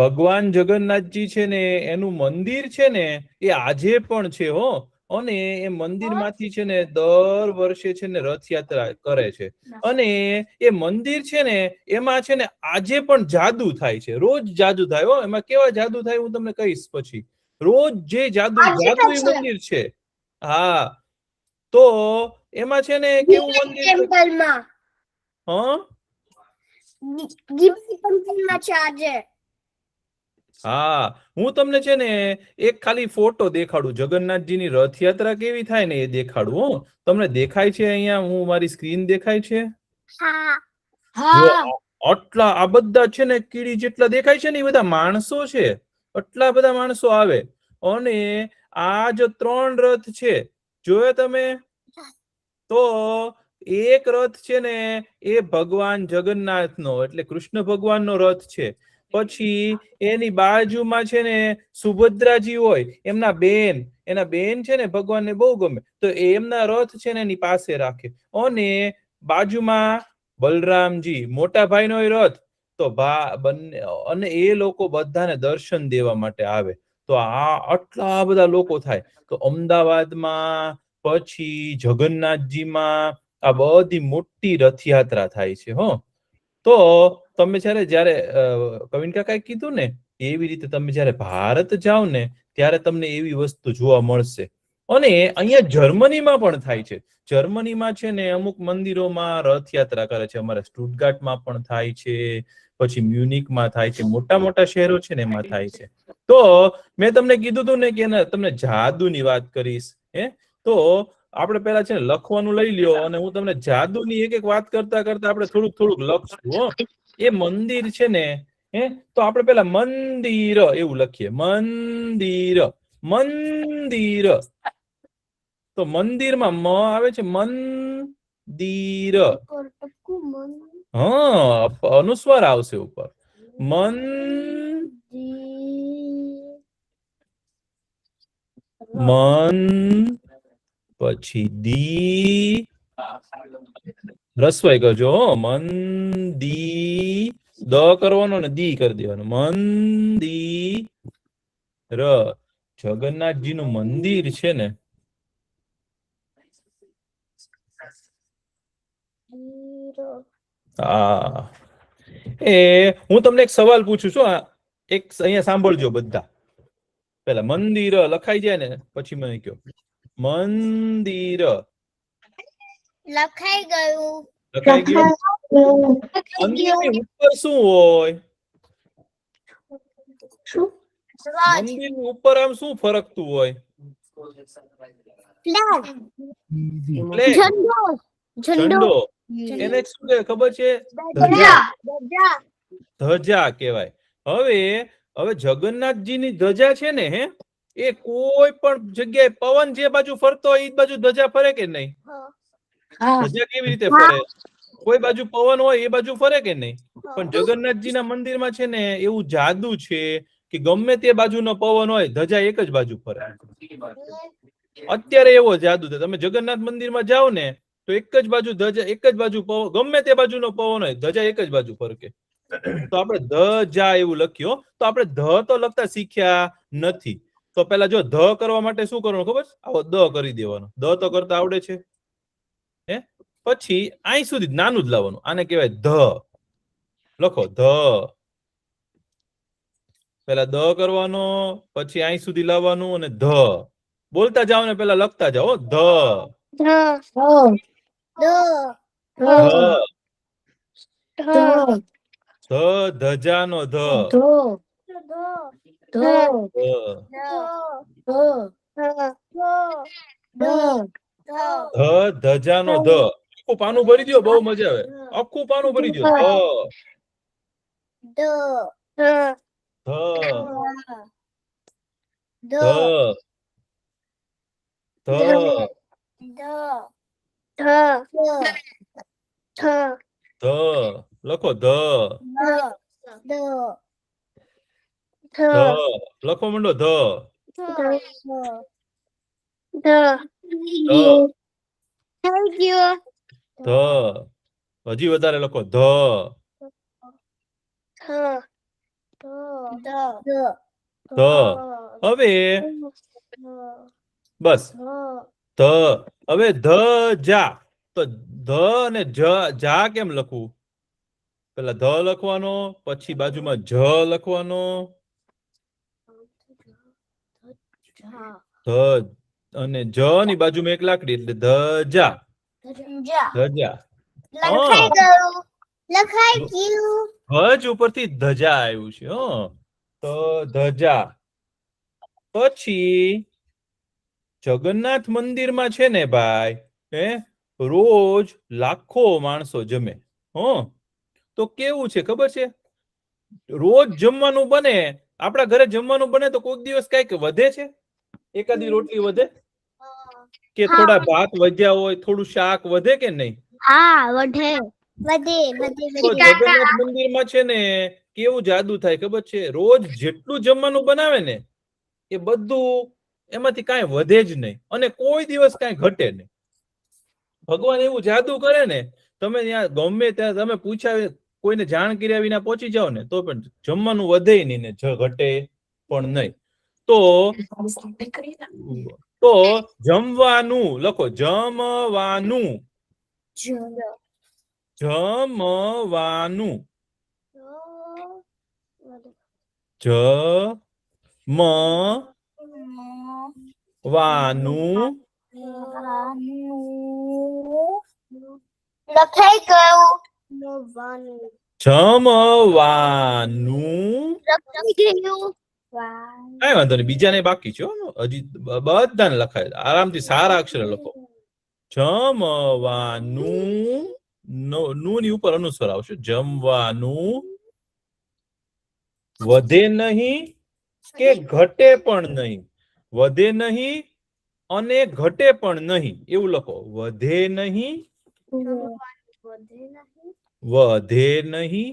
ભગવાન જગન્નાથજી છે ને, એનું મંદિર છે ને એ આજે પણ છે હો. અને એ મંદિરમાંથી છે ને દર વર્ષે છે ને રથયાત્રા કરે છે. અને એ મંદિર છે ને એમાં છે ને આજે પણ જાદુ થાય છે. રોજ જાદુ થાય હો. એમાં કેવા જાદુ થાય હું તમને કહીશ પછી. રોજ જે જાદુ મંદિર છે. હા, તો એમાં છે ને કેવું મંદિર, ટેમ્પલમાં હા હા, હું તમને છે ને એક ખાલી ફોટો દેખાડું. જગન્નાથજીની રથયાત્રા કેવી થાય ને એ દેખાડું હો. તમને દેખાય છે અહીંયા? હું મારી સ્ક્રીન દેખાય છે? જો આટલા આ બધા છે ને કીડી જેટલા દેખાય છે ને એ બધા માણસો છે. આટલા બધા માણસો આવે. અને આ જો 3 રથ છે, જોયો તમે? તો એક રથ છે ને એ ભગવાન જગન્નાથનો એટલે કૃષ્ણ ભગવાનનો રથ છે. પછી એની બાજુમાં છે ને સુભદ્રાજી હોય, એમના બેન. એના બેન છે ને ભગવાનને બહુ ગમે, તો એમના રથ છે ને એની પાસે રાખે. અને બાજુમાં બલરામજી મોટા ભાઈનો રથ. તો અને એ લોકો બધાને દર્શન દેવા માટે આવે. તો આટલા બધા લોકો થાય. તો અમદાવાદમાં પછી જગન્નાથજીમાં આ બધી મોટી રથયાત્રા થાય છે હો. તો તમે જ્યારે કવિન કાકાએ કીધું ને એવી રીતે તમે જ્યારે ભારત જાઓ ને ત્યારે તમને એવી વસ્તુ જોવા મળશે. અને અહીંયા જર્મનીમાં પણ થાય છે. જર્મનીમાં છે ને અમુક મંદિરોમાં રથયાત્રા કરે છે. અમારા સ્ટુટગાર્ટમાં પણ થાય છે, પછી મ્યુનિકમાં થાય છે. મોટા મોટા શહેરો છે ને એમાં થાય છે. તો મેં તમને કીધું હતું ને કે તમને જાદુની વાત કરીશ. તો આપણે પેલા છે ને લખવાનું લઈ લ્યો, અને હું તમને જાદુની એક એક વાત કરતા કરતા આપણે થોડુંક થોડુંક લખશું હો. એ મંદિર છે ને તો આપણે પેલા મંદિર એવું લખીએ. મંદિર, મંદિર. તો મંદિરમાં મ આવે છે. મંદિર. હા, અનુસ્વાર આવશે ઉપર. મન પછી દી રસવાઈ કરજો. મંદી દ કરવાનો ને દી કરી દેવાનો. મંદિર. જગન્નાથજી નું મંદિર છે ને હા, હું તમને એક સવાલ પૂછું છું. એક અહીંયા સાંભળજો બધા. પેલા મંદિર લખાઈ જાય ને પછી મને કહો. મંદિર લખાઈ ગયું. લખાઈ ગયું. મંદિરની ઉપર શું હોય? મંદિરની ઉપર આમ શું ફરકતું હોય? ઝંડો. એને શું કહેવાય ખબર છે? ધજા કહેવાય. હવે જગન્નાથજીની ધજા છે ને એ કોઈ પણ જગ્યાએ પવન જે બાજુ ફરતો હોય એ બાજુ ધજા ફરે કે નહીં? ધજા કેવી રીતે ફરે? કોઈ બાજુ પવન હોય એ બાજુ ફરે કે નહીં? પણ જગન્નાથજીના મંદિરમાં છે ને એવું જાદુ છે કે ગમે તે બાજુનો પવન હોય ધજા એક જ બાજુ ફરે. અત્યારે એવો જાદુ છે. તમે જગન્નાથ મંદિરમાં જાઓ ને તો એક જ બાજુ ધજા, એક જ બાજુ પવન, ગમે તે બાજુનો પવન હોય, ધજા એક જ બાજુ ફરકે. તો આપણે ધજા એવું લખ્યો. તો આપણે ધ તો લખતા શીખ્યા નથી. તો પેલા જો ધ કરવા માટે શું કરવાનું ખબર છે? આવો દ કરી દેવાનો. દ તો કરતા આવડે છે. હે? પછી અહીં સુધી નાનું જ લાવવાનું. આને કહેવાય ધ. લખો ધ. પેલા દ કરવાનો, પછી અહીં સુધી લાવવાનું અને ધ. બોલતા જાઓ ને પેલા લખતા જાઓ. ધ. ધ ધજાનો ધ. ધ ધજાનો ધ. આખું પાનું ભરી દો, બહુ મજા આવે. આખું પાનું ભરી દો. લખો ધ. લખો મંડો ધ. હજી વધારે લખો ધ. હવે બસ હવે ધ જા. તો ધ અને જા કેમ લખવું? પેલા ધ લખવાનો, પછી બાજુમાં જ લખવાનો. ધ અને જ ની બાજુમાં એક લાકડી એટલે ધજા. ધજા. હજ ઉપરથી ધજા આવ્યું છે. તો ધજા. પછી જગન્નાથ મંદિરમાં છે ને ભાઈ, રોજ લાખો માણસો જમે. તો કેવું છે ખબર છે? રોજ જમવાનું બને. આપણા ઘરે જમવાનું બને તો કોઈક દિવસ કઈક વધે છે? એકાદી રોટલી વધે કે થોડા ભાત વધ્યા હોય, થોડું શાક વધે કે નહીં? હા, વધે. તો જગન્નાથ મંદિરમાં છે ને કેવું જાદુ થાય ખબર છે? રોજ જેટલું જમવાનું બનાવે ને એ બધું એમાંથી કાંઈ વધે જ નહીં અને કોઈ દિવસ કાંઈ ઘટે નહીં. ભગવાન એવું જાદુ કરે ને, તમે ત્યાં ગમે ત્યાં તમે પૂછ્યા કોઈને જાણ કર્યા વિના પહોંચી જાઓ ને તો પણ જમવાનું વધે નહીં ને ઘટે પણ નહીં. તો જમવાનું લખો. જમવાનું. જમવાનું. જમવાનું. લખાઈ ગયું. જમવાનું. કઈ વાંધો નહીં, બીજાને બાકી છે હજી, બધાને લખાય. આરામથી સારા અક્ષરે લખો. જમવાનું. નું ની ઉપર અનુસ્વાર આવશે. જમવાનું. વધે નહીં કે ઘટે પણ નહીં. વધે નહીં અને ઘટે પણ નહીં એવું લખો. વધે નહીં. વધે નહીં.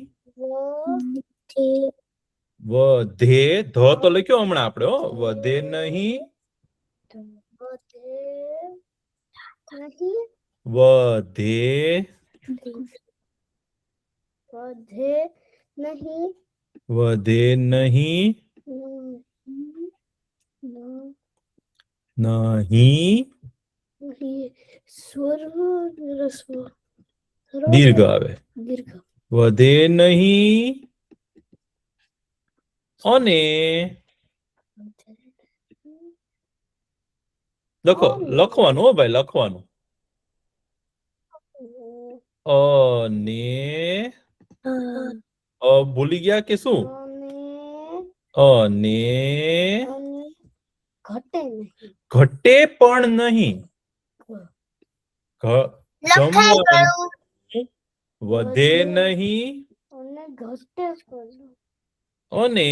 વધે. ધ તો લખ્યો હમણાં આપણે. વધે નહીં. વધે વધે નહીં. નહીં. દીર્ઘ આવે. વધે નહીં અને લખવાનું. હો ભાઈ, લખવાનું. અને ભૂલી ગયા કે શું? અને ઘટે પણ નહીં. વધે નહીં અને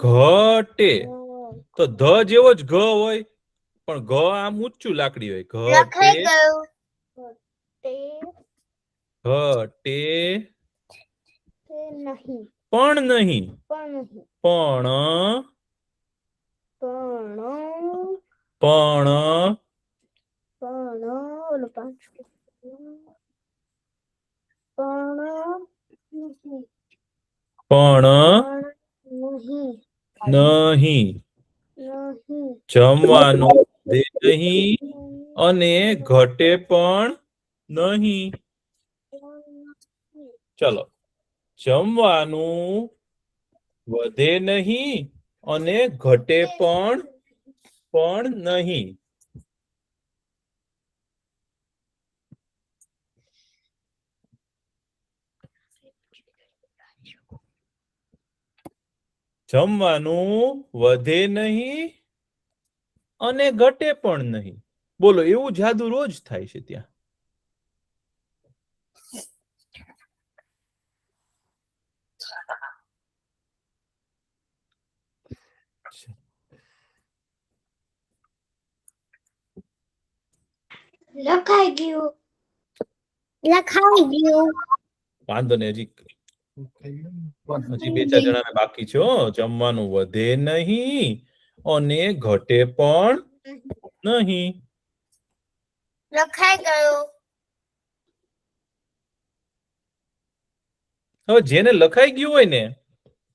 ઘટે. તો ધ જેવો જ ઘ હોય પણ ઘ આમ ઊંચું લાકડી હોય. ઘટે. ઘટે પણ નહીં. પણ પણ નહીં, જમવાનું વધે નહીં અને ઘટે પણ નહીં. ચલો, જમવાનું વધે નહીં અને ઘટે પણ નહીં. જમવાનું વધે નહીં અને ઘટે પણ નહીં. બોલો, એવું જાદુ રોજ થાય છે ત્યાં. લખાઈ ગયું. લખાઈ ગયું. વાંધો નહીં, હજી 2-4 જણાને બાકી છે. હો, જમવાનું વધે નહીં અને ઘટે પણ નહીં. લખાઈ ગયું. હવે જેને લખાઈ ગયું હોય ને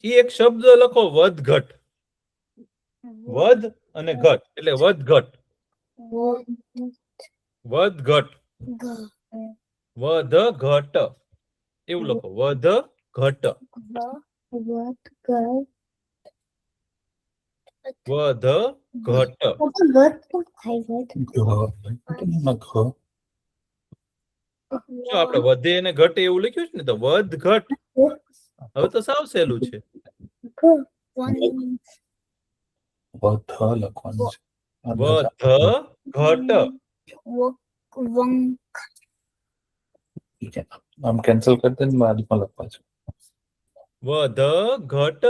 એ એક શબ્દ લખો, વધ ઘટ. વધ અને ઘટ એટલે વધ ઘટ. વધ ઘટ, વધ ઘટ એવું લખો. વધ ઘટ, વધ ઘટ. જો આપણે વધે અને ઘટે એવું લખ્યું છે ને, તો વધ ઘટ. હવે તો સાવ સહેલું છે. વધ લખવાનું છે. વધ ઘટ. આમ કેન્સલ કરી દે ને બાદમાં લખવા છે. વધ ઘટ.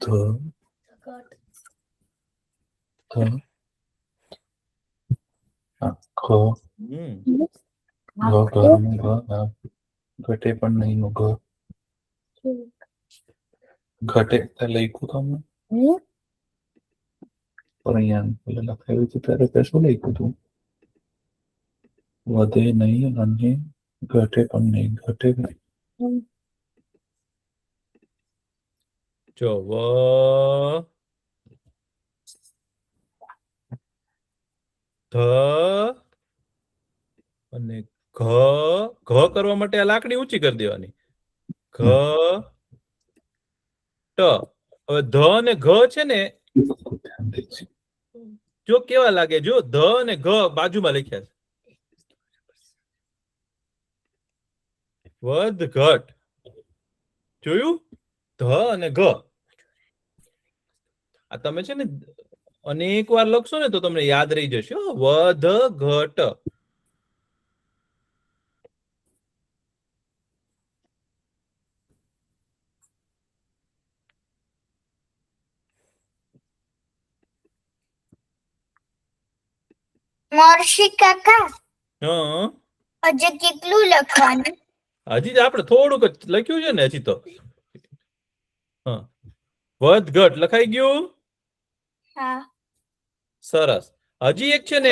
ધ ખ હમ. ઘટે પણ નહીં નું ઘ. ઘટે લખ્યું તમે પણ અહીંયા લખાયું હતું ત્યારે શું લખ્યું હતું? વધે નહીં અને ઘટે પણ નહીં. ઘટે જો વ ધ અને ઘ કરવા માટે આ લાકડી ઊંચી કરી દેવાની. ઘ ટ. હવે ધ અને ઘ છે ને, ધ્યાન દઈશ. જો કેવા લાગે, જો ધ અને ઘ બાજુમાં લખ્યા છે. વધ ઘટ. જોયું? ધ અને ઘ. આ તમે છે ને અનેક વાર લખશો ને તો તમને યાદ રહી જશે. હો, વધ ઘટ. મોર્શી કાકા, હા, હજે કેટલું લખવાનું? હજી જ આપણે થોડુંક જ લખ્યું છે ને હજી તો. હા, વધ ઘટ લખાઈ ગયું. હા, સરસ. હજી એક છે ને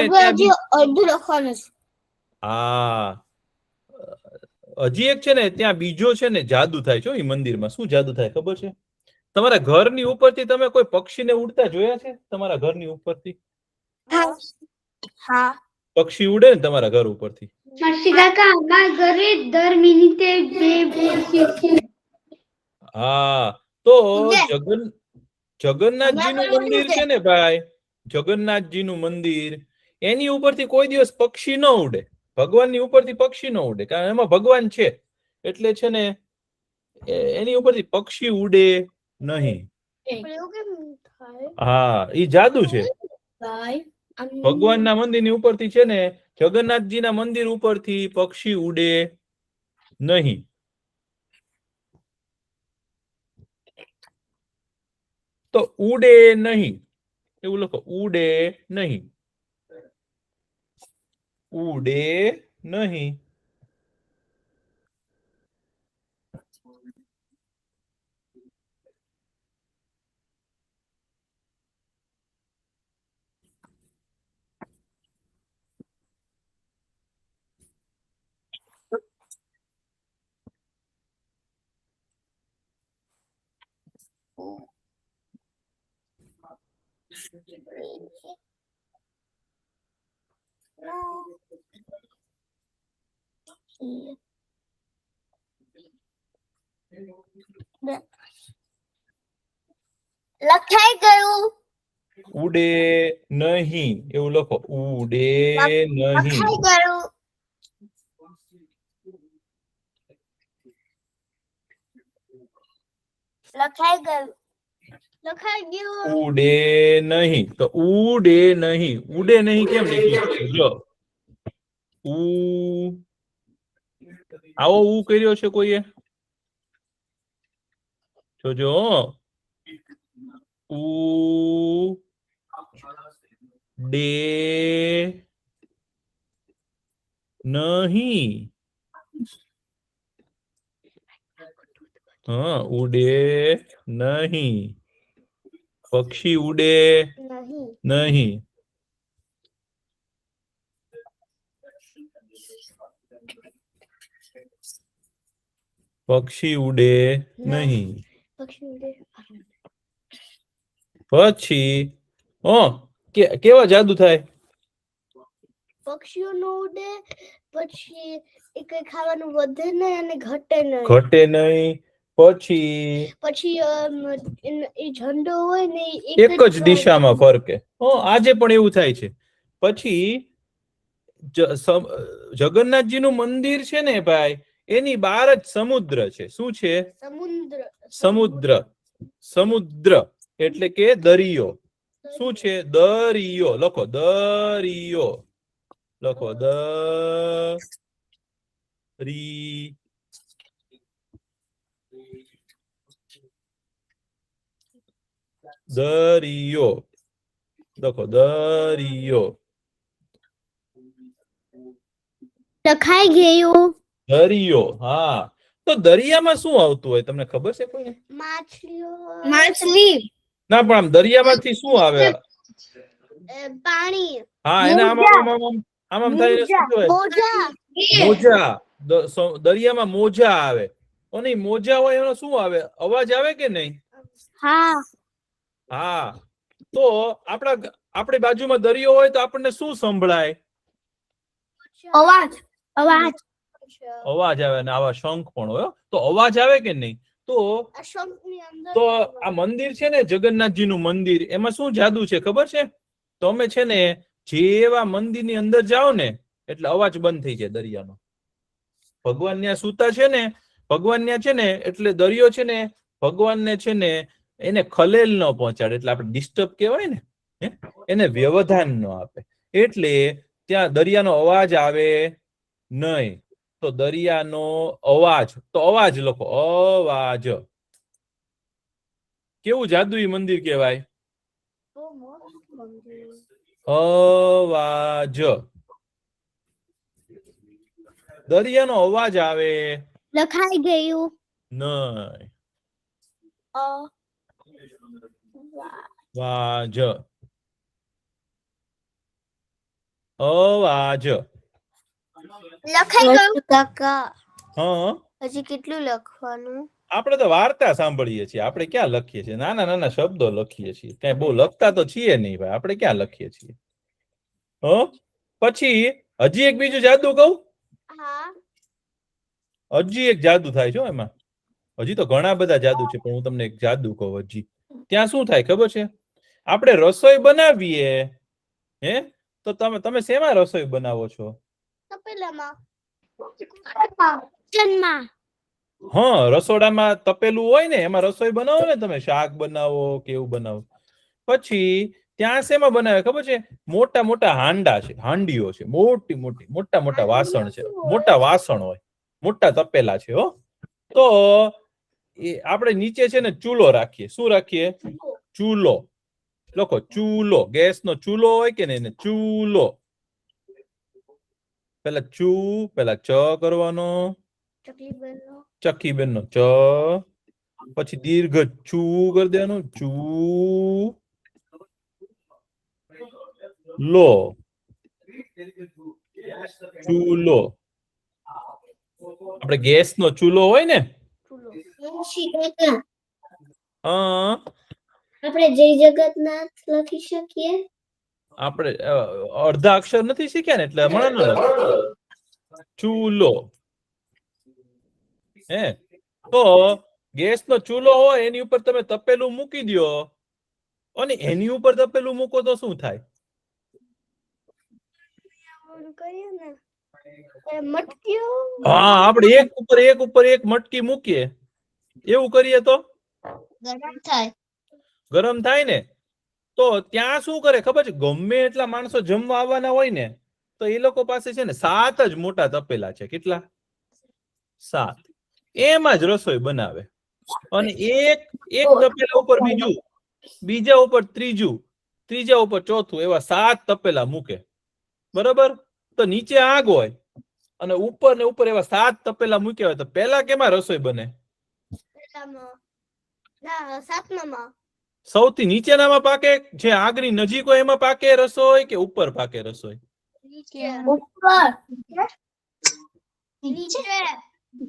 અડધું લખવાનું છે. હા, હજી એક છે ને ત્યાં બીજો છે ને જાદુ થાય છે. એ મંદિરમાં શું જાદુ થાય ખબર છે? તમારા ઘરની ઉપરથી તમે કોઈ પક્ષીને ઉડતા જોયા છે? તમારા ઘરની ઉપરથી હા. પક્ષી ઉડે ને તમારા ઘર ઉપરથી? મર્સી કાકા, અમારા ઘરે દર મિનિટે 2 પક્ષી છે. હા, તો ઉડે. જગન્નાથજીનું મંદિર છે ને ભાઈ, જગન્નાથજીનું મંદિર, એની ઉપરથી કોઈ દિવસ પક્ષી ન ઉડે. ભગવાનની ઉપરથી પક્ષી ન ઉડે, કારણ એમાં ભગવાન છે એટલે છે ને એની ઉપરથી પક્ષી ઉડે નહીં. હા, ઈ જાદુ છે. ભગવાનના મંદિરની ઉપરથી છે ને, જગન્નાથજીના મંદિર ઉપરથી પક્ષી ઉડે નહીં. તો ઉડે નહીં એવું લખો. ઉડે નહીં. ઉડે નહીં. લખાઈ ગયું. ઉડે નહીં એવું લખો. ઉડે નહીં. લખાઈ ગયું. લખાઈ ગયું. લખાઈ ગયું. ઉડે નહીં. તો ઉડે નહીં. ઉડે નહીં કેમ લખ્યું? જો આવો ઉ કર્યો છે કોઈએ? જોજો ઉ ડે નહીં. હા, ઉડે નહીં. પક્ષી ઉડે નહીં. પક્ષી ઉડે નહીં. પછી કેવા જાદુ થાય? પક્ષીઓ નો ઉડે, પછી એ કઈ ખાવાનું વધે નહીં અને ઘટે નહીં. ઘટે નહીં. પછી એ ઝંડો હોય ને એક જ દિશામાં ફરકે. આજે પણ એવું થાય છે. પછી જગન્નાથજી નું મંદિર છે ને ભાઈ, એની બહાર જ સમુદ્ર છે. શું છે? સમુદ્ર. સમુદ્ર એટલે કે દરિયો. શું છે? દરિયો. લખો દરિયો. લખો દરિયો. લખો દરિયો. લખાઈ ગયું. દરિયો. હા, તો દરિયામાં શું આવતું હોય તમને ખબર છે કોઈને? માછલી. ના, પણ આમ દરિયામાંથી શું આવે? પાણી. હા, એને આમ થાય શું કહેવાય? મોજા. દરિયામાં મોજા આવે. અને મોજા હોય એનો શું આવે? અવાજ આવે કે નહીં? હા. હા, તો આપણી બાજુમાં દરિયો હોય તો આપણને શું સંભળાય? અવાજ. અવાજ આવે. ને આવા શંખ પણ હોય. તો અવાજ આવે કે નહીં? તો આ મંદિર છે ને, જગન્નાથજી નું મંદિર, એમાં શું જાદુ છે ખબર છે? તમે છે ને જેવા મંદિર ની અંદર જાઓ ને એટલે અવાજ બંધ થઈ જાય દરિયાનો. ભગવાન ત્યાં સૂતા છે ને, ભગવાન ત્યાં છે ને, એટલે દરિયો છે ને ભગવાનને છે ને એને ખલેલ ન પહોંચાડે. એટલે આપણે ડિસ્ટર્બ કહેવાય ને, એને વ્યવધાન ન આપે. એટલે ત્યાં દરિયાનો અવાજ આવે નહીં. તો દરિયાનો અવાજ. તો અવાજ લખો. અવાજ. કેવું જાદુઈ મંદિર કહેવાય? અવાજ. દરિયાનો અવાજ આવે. લખાઈ ગયું. નહીં. વાજ. અવાજ. લખાઈ ગયું. કાકા, હા, હજી કેટલું લખવાનું? આપણે તો વાર્તા સાંભળીએ છીએ. આપણે ક્યાં લખીએ છીએ? નાના નાના શબ્દો લખીએ છીએ. કઈ બહુ લખતા તો છીએ નહીં ભાઈ. આપણે ક્યાં લખીએ છીએ? પછી હજી એક બીજું જાદુ કહું. હજી એક જાદુ થાય છે એમાં. હજી તો ઘણા બધા જાદુ છે, પણ હું તમને એક જાદુ કહું. હજી ત્યાં શું થાય ખબર છે? આપણે રસોઈ બનાવીએ તો તમે શેમાં રસોઈ બનાવો છો? હા, રસોડામાં તપેલું હોય ને, એમાં રસોઈ બનાવો ને તમે. શાક બનાવો કે એવું બનાવો. પછી ત્યાં શેમાં બનાવે ખબર છે? મોટા મોટા હાંડા છે, હાંડીઓ છે, મોટી મોટી મોટા મોટા વાસણ છે. મોટા વાસણ હોય, મોટા તપેલા છે. તો એ આપણે નીચે છે ને ચૂલો રાખીએ. શું રાખીએ? ચૂલો. લખો ચૂલો. ગેસ નો ચૂલો હોય કે નહીં? ચૂલો. પેલા ચ કરવાનો. ચકીબેન નો ચ. પછી દીર્ઘ ચૂ કરી દેવાનું. ચૂ લો. ચૂલો. આપણે ગેસ નો ચૂલો હોય ને, આપણે જય જગન્નાથ લખી શકીએ. આપણે અડધા અક્ષર નથી શીખ્યા ને એટલે હમણાં ન લખો. ચૂલો હે તો ગેસ નો ચૂલો હોય એની ઉપર તમે તપેલું મૂકી દો અને એની ઉપર તપેલું મૂકો તો શું થાય? મટકીઓ હા, આપણે એક ઉપર એક મટકી મૂકીએ એવું કરીએ તો ગરમ થાય. ગરમ થાય ને. તો ત્યાં શું કરે ખબર છે? ગમે એટલા માણસો જમવા આવવાના હોય ને તો એ લોકો પાસે છે ને 7 જ મોટા તપેલા છે. કેટલા? 7. એમાં જ રસોઈ બનાવે અને એક તપેલા ઉપર બીજું, બીજા ઉપર ત્રીજું, ત્રીજા ઉપર ચોથું, એવા 7 તપેલા મૂકે. બરોબર? તો નીચે આગ હોય અને ઉપર ને ઉપર એવા 7 તપેલા મૂક્યા હોય તો પહેલા કેમાં રસોઈ બને? સાતમામાં સૌથી નીચેનામાં પાકે? જે આગની નજીક હોય એમાં પાકે રસોઈ કે ઉપર પાકે રસોઈ? ઉપર નીચે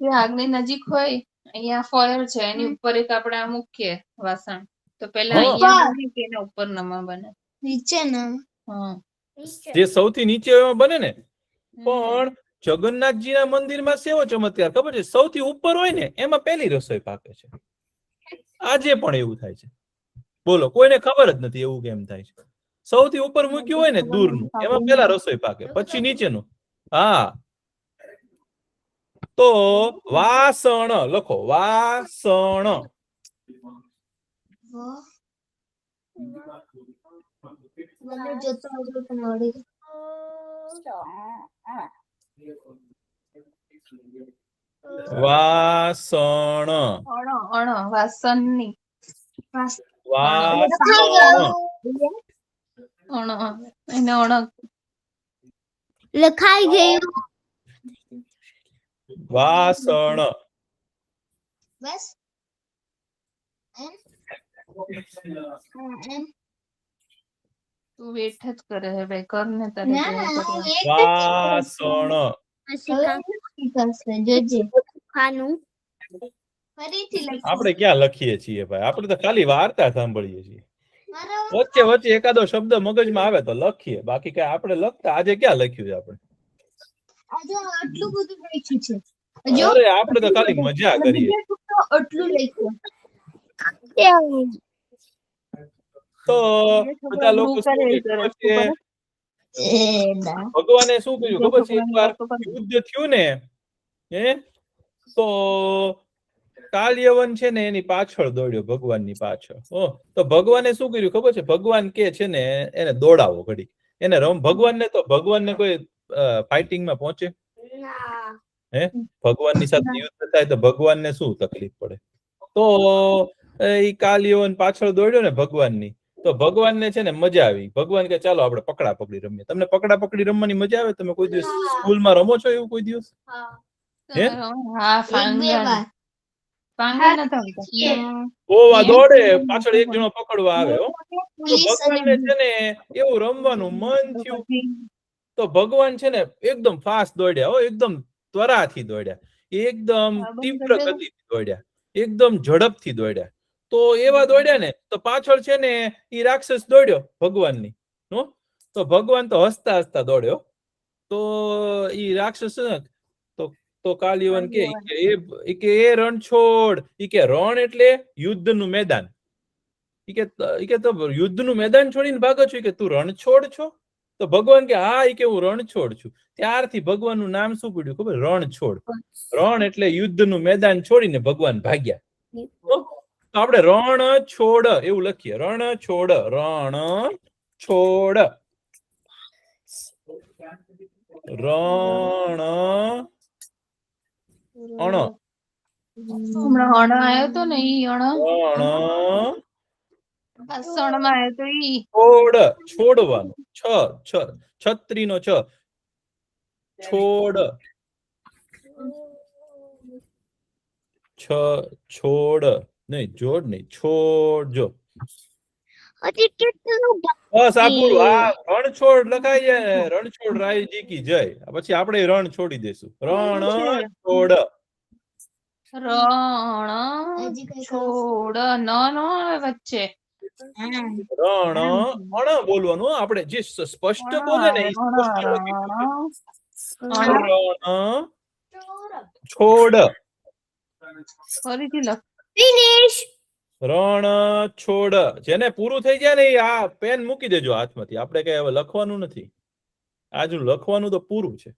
જે આગની નજીક હોય અહીંયા ફોયર છે એની ઉપર એક આપણે આ મૂકીએ વાસણ તો પેલા હા. અહીંયા બને કે એના ઉપર નમા બને? નીચે ના હા. જે સૌથી નીચે હોય એમાં બને ને. પણ જગન્નાથજીના મંદિરમાં સેવો ચમત્કાર ખબર છે? સૌથી ઉપર હોય ને એમાં પહેલી રસોઈ પાકે છે. આજે પણ એવું થાય છે. બોલો, કોઈને ખબર જ નથી એવું કેમ થાય છે. સૌથી ઉપર મૂક્યું હોય ને દૂરનું એમાં પહેલા રસોઈ પાકે, પછી નીચેનું. હા, તો વાસણ લખો. વાસણ. મને જોતો હતો તો મળી. વાસણ. વાસણની વાસણ. એને લખાઈ ગયું. વાસણ. બસ તું વેઠ જ કરે હે ભાઈ, કર ને તારે ના જેવું કરવું. વાસણ. જોજે ખાનું ફરીથી લખ. આપણે ક્યાં લખીએ છીએ ભાઈ? આપણે તો ખાલી વાર્તા સાંભળીએ છીએ. મારો વચ્ચે વચ્ચે એકાદો શબ્દ મગજમાં આવે તો લખીએ, બાકી કઈ આપણે લખતા આજે ક્યાં લખ્યું છે આપણે? આજે આટલું બધું લખ્યું છે. જો અરે આપણે તો ખાલી મજા કરીએ. આટલું લખ્યું. તો બધા લોકો શું કહે ખબર છે? ભગવાને શું કર્યું ખબર છે? એકવાર યુદ્ધ થયું ને તો કાલ્યવન છે ને એની પાછળ દોડ્યો, ભગવાનની પાછળ. તો ભગવાને શું કર્યું ખબર છે? ભગવાન કે છે ને એને દોડાવો ઘડી, એને ભગવાનને કોઈ ફાઇટિંગમાં પહોંચે? ભગવાનની સાથે યુદ્ધ થાય તો ભગવાનને શું તકલીફ પડે? તો એ કાલ્યવન પાછળ દોડ્યો ને ભગવાનની, તો ભગવાનને છે ને મજા આવી. ભગવાન કે ચાલો આપણે પકડા પકડી રમીએ. તમને પકડા પકડી રમવાની મજા આવે? તમે કોઈ દિવસ સ્કૂલમાં રમો છો એવું કોઈ દિવસ? હે? હા, પાંગા નતા આવતા. ઓવા દોડે, પાછળ એક જણો પકડવા આવે. તો ભગવાનને છે ને એવું રમવાનું મન થયું. તો ભગવાન છે ને એકદમ ફાસ્ટ દોડ્યા, એકદમ ત્વરાથી દોડ્યા, એકદમ તીવ્ર ગતિથી દોડ્યા, એકદમ ઝડપથી દોડ્યા. તો એવા દોડ્યા ને તો પાછળ છે ને ઈ રાક્ષસ દોડ્યો ભગવાનની. તો ભગવાન તો હસતા હસતા દોડ્યો. તો ઈ રાક્ષસ તો કાલ્યવન કે એ રણ છોડ. ઈ કે રણ એટલે યુદ્ધનું મેદાન. ઈ કે તો યુદ્ધનું મેદાન છોડીને ભાગો છો? કે તું રણછોડ છો? તો ભગવાન કે હા, ઈ કે હું રણછોડ છું. ત્યારથી ભગવાનનું નામ શું પડ્યું ખબર? રણછોડ. રણ એટલે યુદ્ધનું મેદાન છોડીને ભગવાન ભાગ્યા. તો આપણે રણ છોડ એવું લખીએ. રણ છોડ. રણ છોડ. રણ અણ. હમણાં અણ આવ્યો તો ને ઈ અણ રણ વાસણમાં આવ્યો તો ઈ છોડ. છોડવાનું. છત્રીનો છ. છોડ. છોડ નહીં, જોડ નહીં, છોડ. જો હજી કેટલું બસ આ પૂરું. આ રણછોડ લખાય છે. રણછોડ રાયજી કી જય. પછી આપણે રણ છોડી દેશું. રણ છોડ. રણ છોડ ન નો આવે વચ્ચે રણ અણ બોલવાનું હો. આપણે જે સ્પષ્ટ બોલે ને એ સ્પષ્ટ લખી રણ છોડ ફરીથી લખ. ફિનિશ. રણ છોડ. જેને પૂરું થઈ જાય ને એ આ પેન મૂકી દેજો હાથમાંથી. આપણે કઈ હવે લખવાનું નથી. આજુ લખવાનું તો પૂરું છે.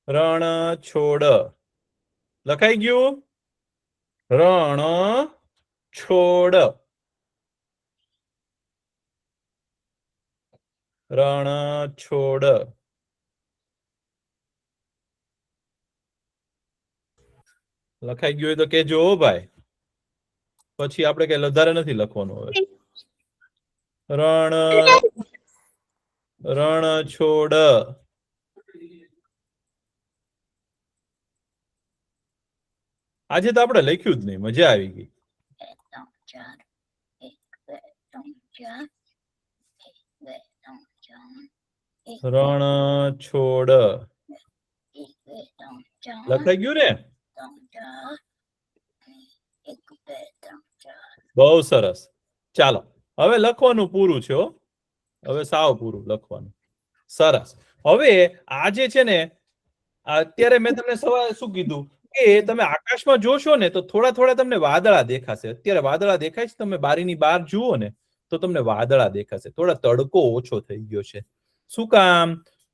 રણ છોડ લખાઈ ગયું. રણ છોડ રણ છોડ. લખાઈ ગયું હોય તો કેજો હો ભાઈ. પછી આપણે કઈ વધારે નથી લખવાનું હવે. રણ છોડ. આજે તો આપણે લખ્યું જ નહીં. મજા આવી ગઈ. 1 2 3 4 1 2 3 4 રણ છોડ લખાઈ ગયું ને. બહુ સરસ. ચાલો હવે લખવાનું પૂરું છે હો. હવે સાવ પૂરું લખવાનું. સરસ. હવે આજે છે ને અત્યારે મેં તમને સવારે શું કીધું કે તમે આકાશમાં જોશો ને તો થોડા થોડા તમને વાદળા દેખાશે. અત્યારે વાદળા દેખાય છે. તમે બારીની બહાર જુઓ ને તો તમને વાદળા દેખાશે. થોડા તડકો ઓછો થઈ ગયો છે. શું કામ?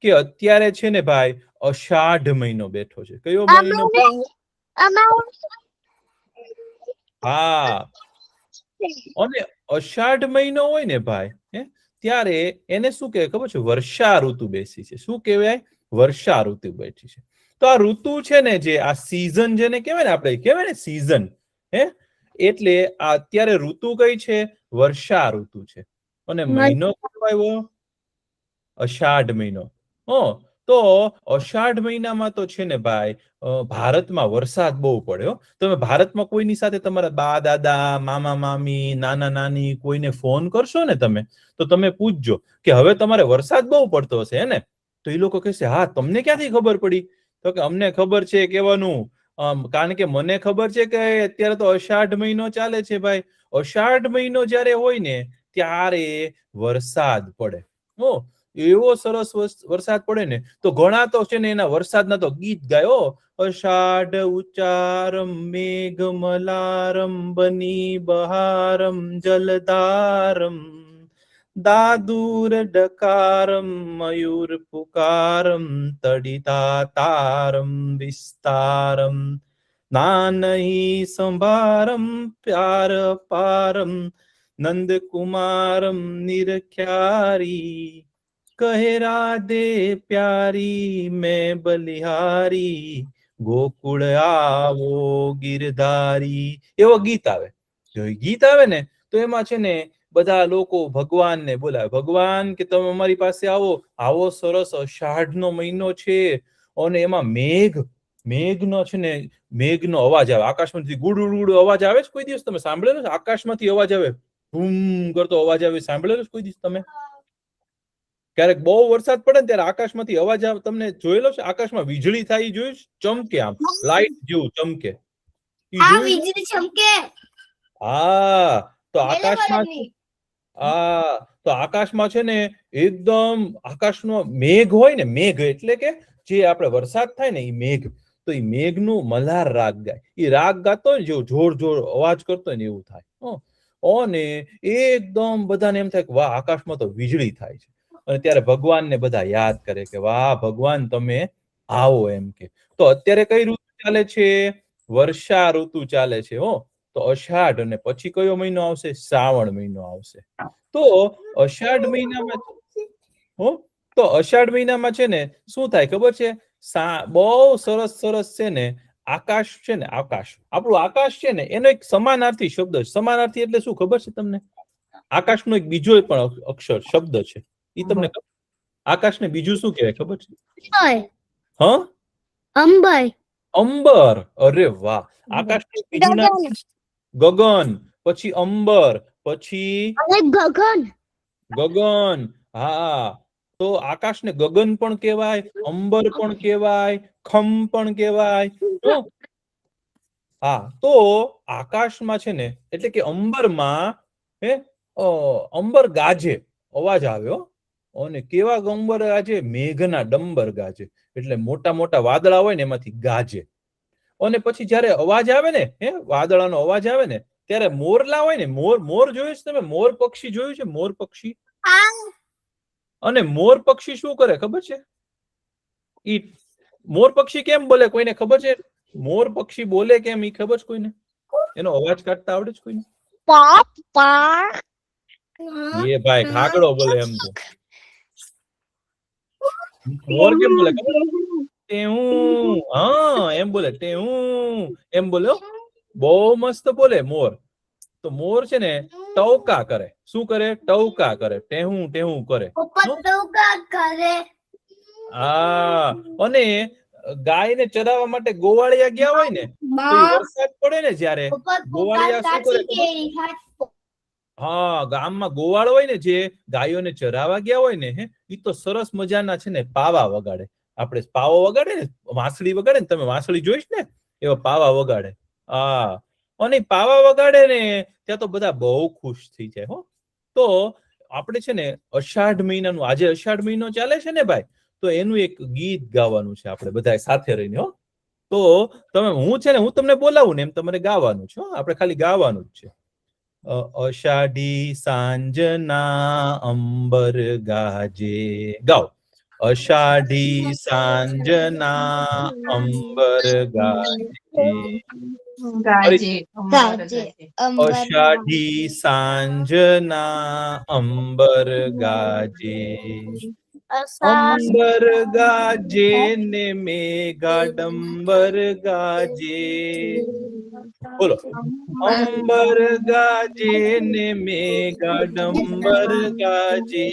કે અત્યારે છે ને ભાઈ અષાઢ મહિનો બેઠો છે. કયો મહિનો? હા. અને અષાઢ મહિનો હોય ને ભાઈ ત્યારે એને શું કહેવાય ખબર છે? વર્ષા ઋતુ બેસી છે. શું કહેવાય? વર્ષા ઋતુ બેઠી છે. તો આ ઋતુ છે ને જે આ સીઝન જેને કહેવાય ને આપણે કહેવાય ને સીઝન એટલે આ અત્યારે ઋતુ કઈ છે? વર્ષા ઋતુ છે. અને મહિનો કયો આવ્યો? અષાઢ મહિનો. તો અષાઢ મહિનામાં તો છે ને ભાઈ ભારતમાં વરસાદ બહુ પડે હો. તમે ભારતમાં કોઈની સાથે તમારા બા દાદા મામા મામી નાના નાની કોઈને ફોન કરશો ને તમે તો તમે પૂછજો કે હવે તમારે વરસાદ બહુ પડતો હશે હે ને? તો એ લોકો કહેશે હા તમને ક્યાંથી ખબર પડી? તો કે અમને ખબર છે કહેવાનું. કારણ કે મને ખબર છે કે અત્યારે તો અષાઢ મહિનો ચાલે છે ભાઈ. અષાઢ મહિનો જ્યારે હોય ને ત્યારે વરસાદ પડે. એવો સરસ વરસાદ પડે ને તો ઘણા તો છે ને એના વરસાદના તો ગીત ગાયો. અષાઢ ઉચ્ચારમ મેઘ મલારમ બની બહારમ જલધારમ દાદુર ડકારમ મયુર પુકારમ તડિતા તારમ વિસ્તારમ નાનહી સંભારમ પ્યાર પારમ નંદ કુમારમ નિરખ્યારી કહે રાધે પ્યારી મેં બલિહારી ગોકુળ આવો ગિરધારી. એવો ગીત આવે. જો ગીત આવે ને તો એમાં છે ને બધા લોકો ભગવાનને બોલાવે. ભગવાન કે તમે અમારી પાસે આવો. આવો સરસ અષાઢનો મહિનો છે અને એમાં મેઘનો છે ને મેઘનો અવાજ આવે. આકાશમાંથી ગુડ અવાજ આવે છે. કોઈ દિવસ તમે સાંભળેલો છે? આકાશમાંથી અવાજ આવે બૂમ કરતો અવાજ આવે. સાંભળેલો છે કોઈ દિવસ તમે? ક્યારેક બહુ વરસાદ પડે ને ત્યારે આકાશમાંથી અવાજ આવે. તમને જોયેલો છે? આકાશમાં વીજળી થાય જોયું? ચમકે આમ લાઈટ જેવું ચમકે. વીજળી ચમકે. હા તો આકાશમાં તો આકાશમાં છે ને એકદમ આકાશનો મેઘ હોય ને. મેઘ એટલે કે જે આપણે વરસાદ થાય ને એ મેઘ. તો એ મેઘનું મલ્હાર રાગ ગાય. એ રાગ ગાતો હોય જેવું જોર અવાજ કરતો હોય ને એવું થાય. અને એકદમ બધાને એમ થાય કે વાહ આકાશમાં તો વીજળી થાય છે. અને ત્યારે ભગવાનને બધા યાદ કરે કે વાહ ભગવાન તમે આવો એમ કે. તો અત્યારે કઈ ઋતુ ચાલે છે? વર્ષા ઋતુ ચાલે છે. તો અષાઢ અને પછી કયો મહિનો આવશે? શ્રાવણ મહિનો આવશે. તો અષાઢ મહિનામાં છે ને શું થાય ખબર છે? બહુ સરસ છે ને આકાશ છે ને આપણું આકાશ છે ને એનો એક સમાનાર્થી શબ્દ છે. સમાનાર્થી એટલે શું ખબર છે તમને? આકાશનો એક બીજો પણ અક્ષર શબ્દ છે. એ તમને આકાશને બીજું શું કહેવાય ખબર છે? અંબર હા, અંબર અંબર. અરે વાહ. આકાશનું બીજું નામ ગગન, પછી અંબર, પછી અને ગગન ગગન. હા, તો આકાશને ગગન પણ કહેવાય, અંબર પણ કહેવાય, ખમ પણ કહેવાય. હો? હા, તો આકાશમાં છે ને એટલે કે અંબરમાં હે અંબર ગાજે, અવાજ આવ્યો. અને કેવા અંબર ગાજે? મેઘના ડંબર ગાજે. એટલે મોટા મોટા વાદળા હોય ને એમાંથી ગાજે. અને પછી જયારે અવાજ આવે ને, વાદળાનો અવાજ આવે ને, ત્યારે મોરલા હોય ને, મોર જોયું છે તમે? મોર પક્ષી જોયું છે? મોર પક્ષી. અને મોર પક્ષી શું કરે ખબર છે? ઈ મોર પક્ષી કેમ બોલે કોઈને ખબર છે? મોર પક્ષી બોલે કેમ ઈ ખબર છે કોઈને? એનો અવાજ કાઢતા આવડે છે કોઈને? એ ભાઈ કાગડો બોલે એમ તો. મોર કેમ બોલે ખબર? ટેવું. હા, એમ બોલે ટેવું, એમ બોલે. બહુ મસ્ત બોલે મોર. તો મોર છે ને ટવકા કરે. શું કરે? ટવકા કરે, ટેહું ટેહું કરે. હા, અને ગાયને ચરાવવા માટે ગોવાળિયા ગયા હોય ને, તો ઈ વરસાદ પડે ને જ્યારે ગોવાળિયા શું કરે ખબર? હા, ગામમાં ગોવાળ હોય ને જે ગાયોને ચરાવવા ગયા હોય ને, ઈ તો સરસ મજાના છે ને પાવા વગાડે. આપણે પાવો વગાડે ને, વાંસળી વગાડે ને, તમે વાંસળી જોઈશ ને એવા પાવા વગાડે. હા, અને પાવા વગાડે ને ત્યાં તો બધા બહુ ખુશ થઈ જાય. હો, તો આપણે છે ને અષાઢ મહિનાનું, આજે અષાઢ મહિનો ચાલે છે ને ભાઈ, તો એનું એક ગીત ગાવાનું છે આપણે બધા સાથે રહીને. હો, તો હું છે ને હું તમને બોલાવું ને એમ તમારે ગાવાનું છે. આપણે ખાલી ગાવાનું જ છે. અષાઢી સાંજના અંબર ગાજે. ગાઓ. અષાઢી સાંજના અંબર ગાજે. ગાજે અંબર ગાજે. અષાઢી સાંજના અંબર ગાજે. અંબર ગાજે ને મેઘાડંબર ગાજે. બોલો. અંબર ગાજે ને મેઘાડંબર ગાજે.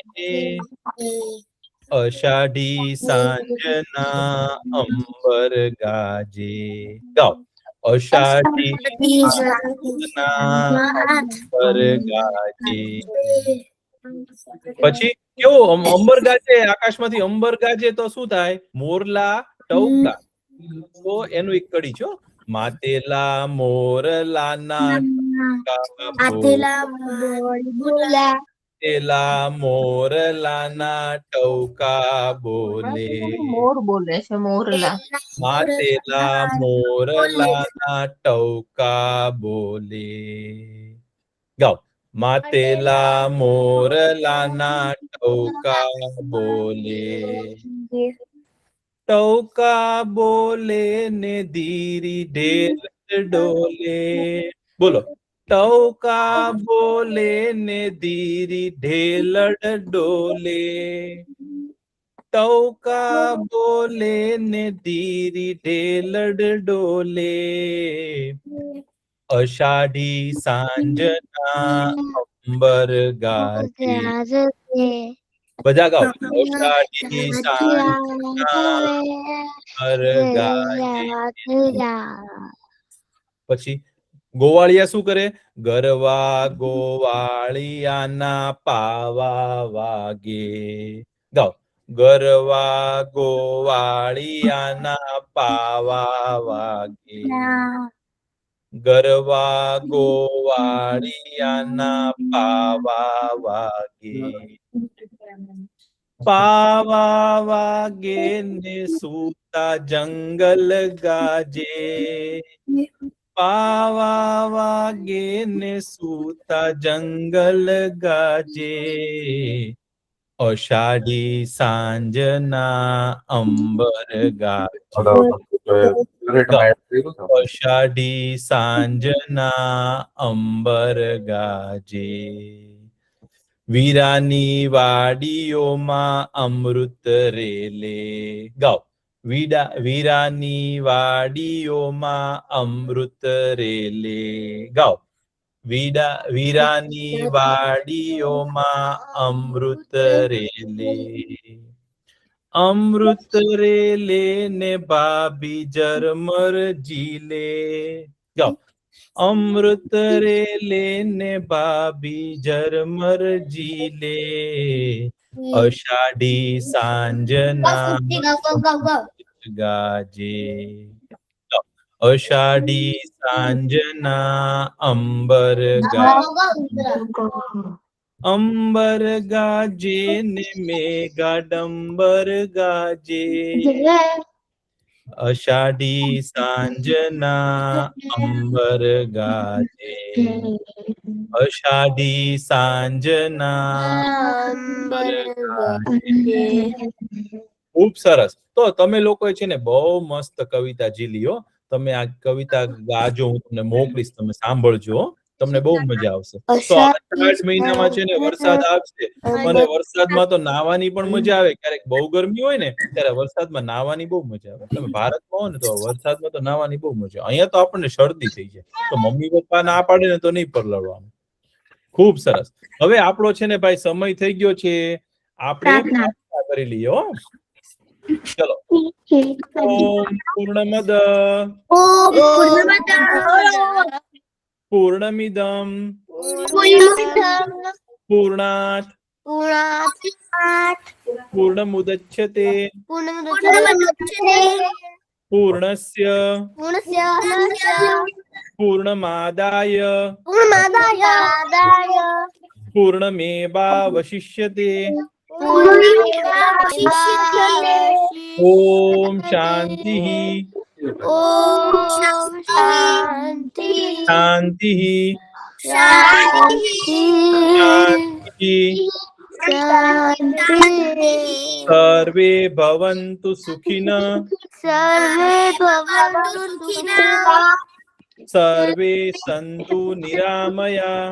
અષાઢી સાંજના અંબર ગાજે. ગાઓ. અષાઢી સાંજના અંબર ગાજે. પછી કેવું અંબર ગાજે, આકાશમાંથી અંબર ગાજે તો શું થાય? મોરલા ટવકા. તો એનું એક કડી છો. માતેલા મોરલાના માતેલા મોરલાના ટવકા બોલે. મોર બોલે છે, મોરલા. માતેલા મોરલાના ટવકા બોલે. ગાઓ. માતેલા મોરલાના ટવકા બોલે. ટવકા બોલે ને ધીરી ઢેલ ડોલે. બોલો. ટવકા બોલે ને ધીરી ઢેલડ ડોલે. ટવકા બોલે ને ધીરી ઢેલડ ડોલે. અષાઢી સાંજના અંબર ગાજે. બધા ગાઓ. અષાઢી સાંજના અંબર ગાજે. પછી ગોવાળિયા શું કરે? ગરવા ગોવાળિયાના પાવા વાગે. ગાઓ. ગરવા ગોવાળિયાના પાવા વાગે. ગરવા ગોવાળિયાના પાવા વાગે. પાવા વાગે ને સૂતા જંગલ ગાજે. પાવા વાગે ને સૂતા જંગલ ગાજે. અષાઢી સાંજના અંબર ગાજે. અષાઢી સાંજના અંબર ગાજે. વીરાની વાડીઓમાં અમૃત રેલે. ગાઓ. વીરાની વાડીઓમાં અમૃત રેલે. ગાઓ. વીરાની વાડીઓમાં અમૃત રેલે. અમૃત રેલે ને ભાભી ઝરમર ઝીલે. જાઓ. અમૃત રેલે ને ભાભી ઝરમર ઝીલે, અષાઢી સાંજના ગાજે. અષાઢી સાંજના અંબર અંબર ગાજે ને મેઘાડંબર ગાજે. અષાઢી સાંજના અંબર ગાજે. અષાઢી સાંજના અંબર ગાજે. ખૂબ સરસ. તો તમે લોકો છે ને બહુ મસ્ત કવિતા ઝીલી હો. તમે આ કવિતા ગાજો, હું તમને મોકલીશ, તમે સાંભળજો. તમને બહુ મજા આવશે. તો અષાઢ મહિનામાં છે ને વરસાદ આવશે, અને વરસાદમાં તો નાહવાની પણ મજા આવે. ક્યારેક બહુ ગરમી હોય ને ત્યારે વરસાદમાં નાહવાની બહુ મજા આવે. તમે ભારતમાં હો ને તો વરસાદમાં તો નાહવાની બહુ મજા આવે. અહીંયા તો આપણને શરદી થઈ જાય, તો મમ્મી પપ્પા ના પાડે ને તો નહીં પરલડવાનું. ખૂબ સરસ. હવે આપણો છે ને ભાઈ સમય થઈ ગયો છે, આપણે પ્રાર્થના કરી લઈએ હો. ચલો. ઓમ પૂર્ણમદ પૂર્ણમિદમ પૂર્ણાત પૂર્ણમુદચ્યતે પૂર્ણસ્ય પૂર્ણમાદાય પૂર્ણમેવાવશિષ્યતે. ઓમ શાંતિ શાંતિ સર્વે ભવन्तु સુખિનઃ સર્વે સંતુ નિરામયા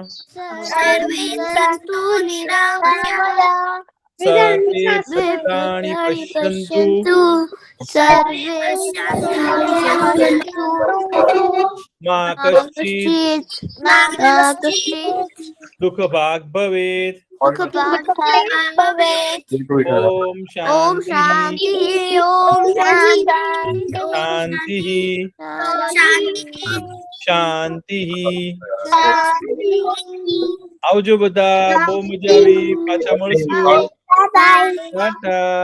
સર્વે ભદ્રાણિ પશ્યन्तુ મા કશ્ચિત દુઃખ ભાગ ભવેત. ઓમ શાંતિ શાંતિ શાંતિ. આવજો બધા, બહુ મજા આવી. પાછા મળશું. ટાટા.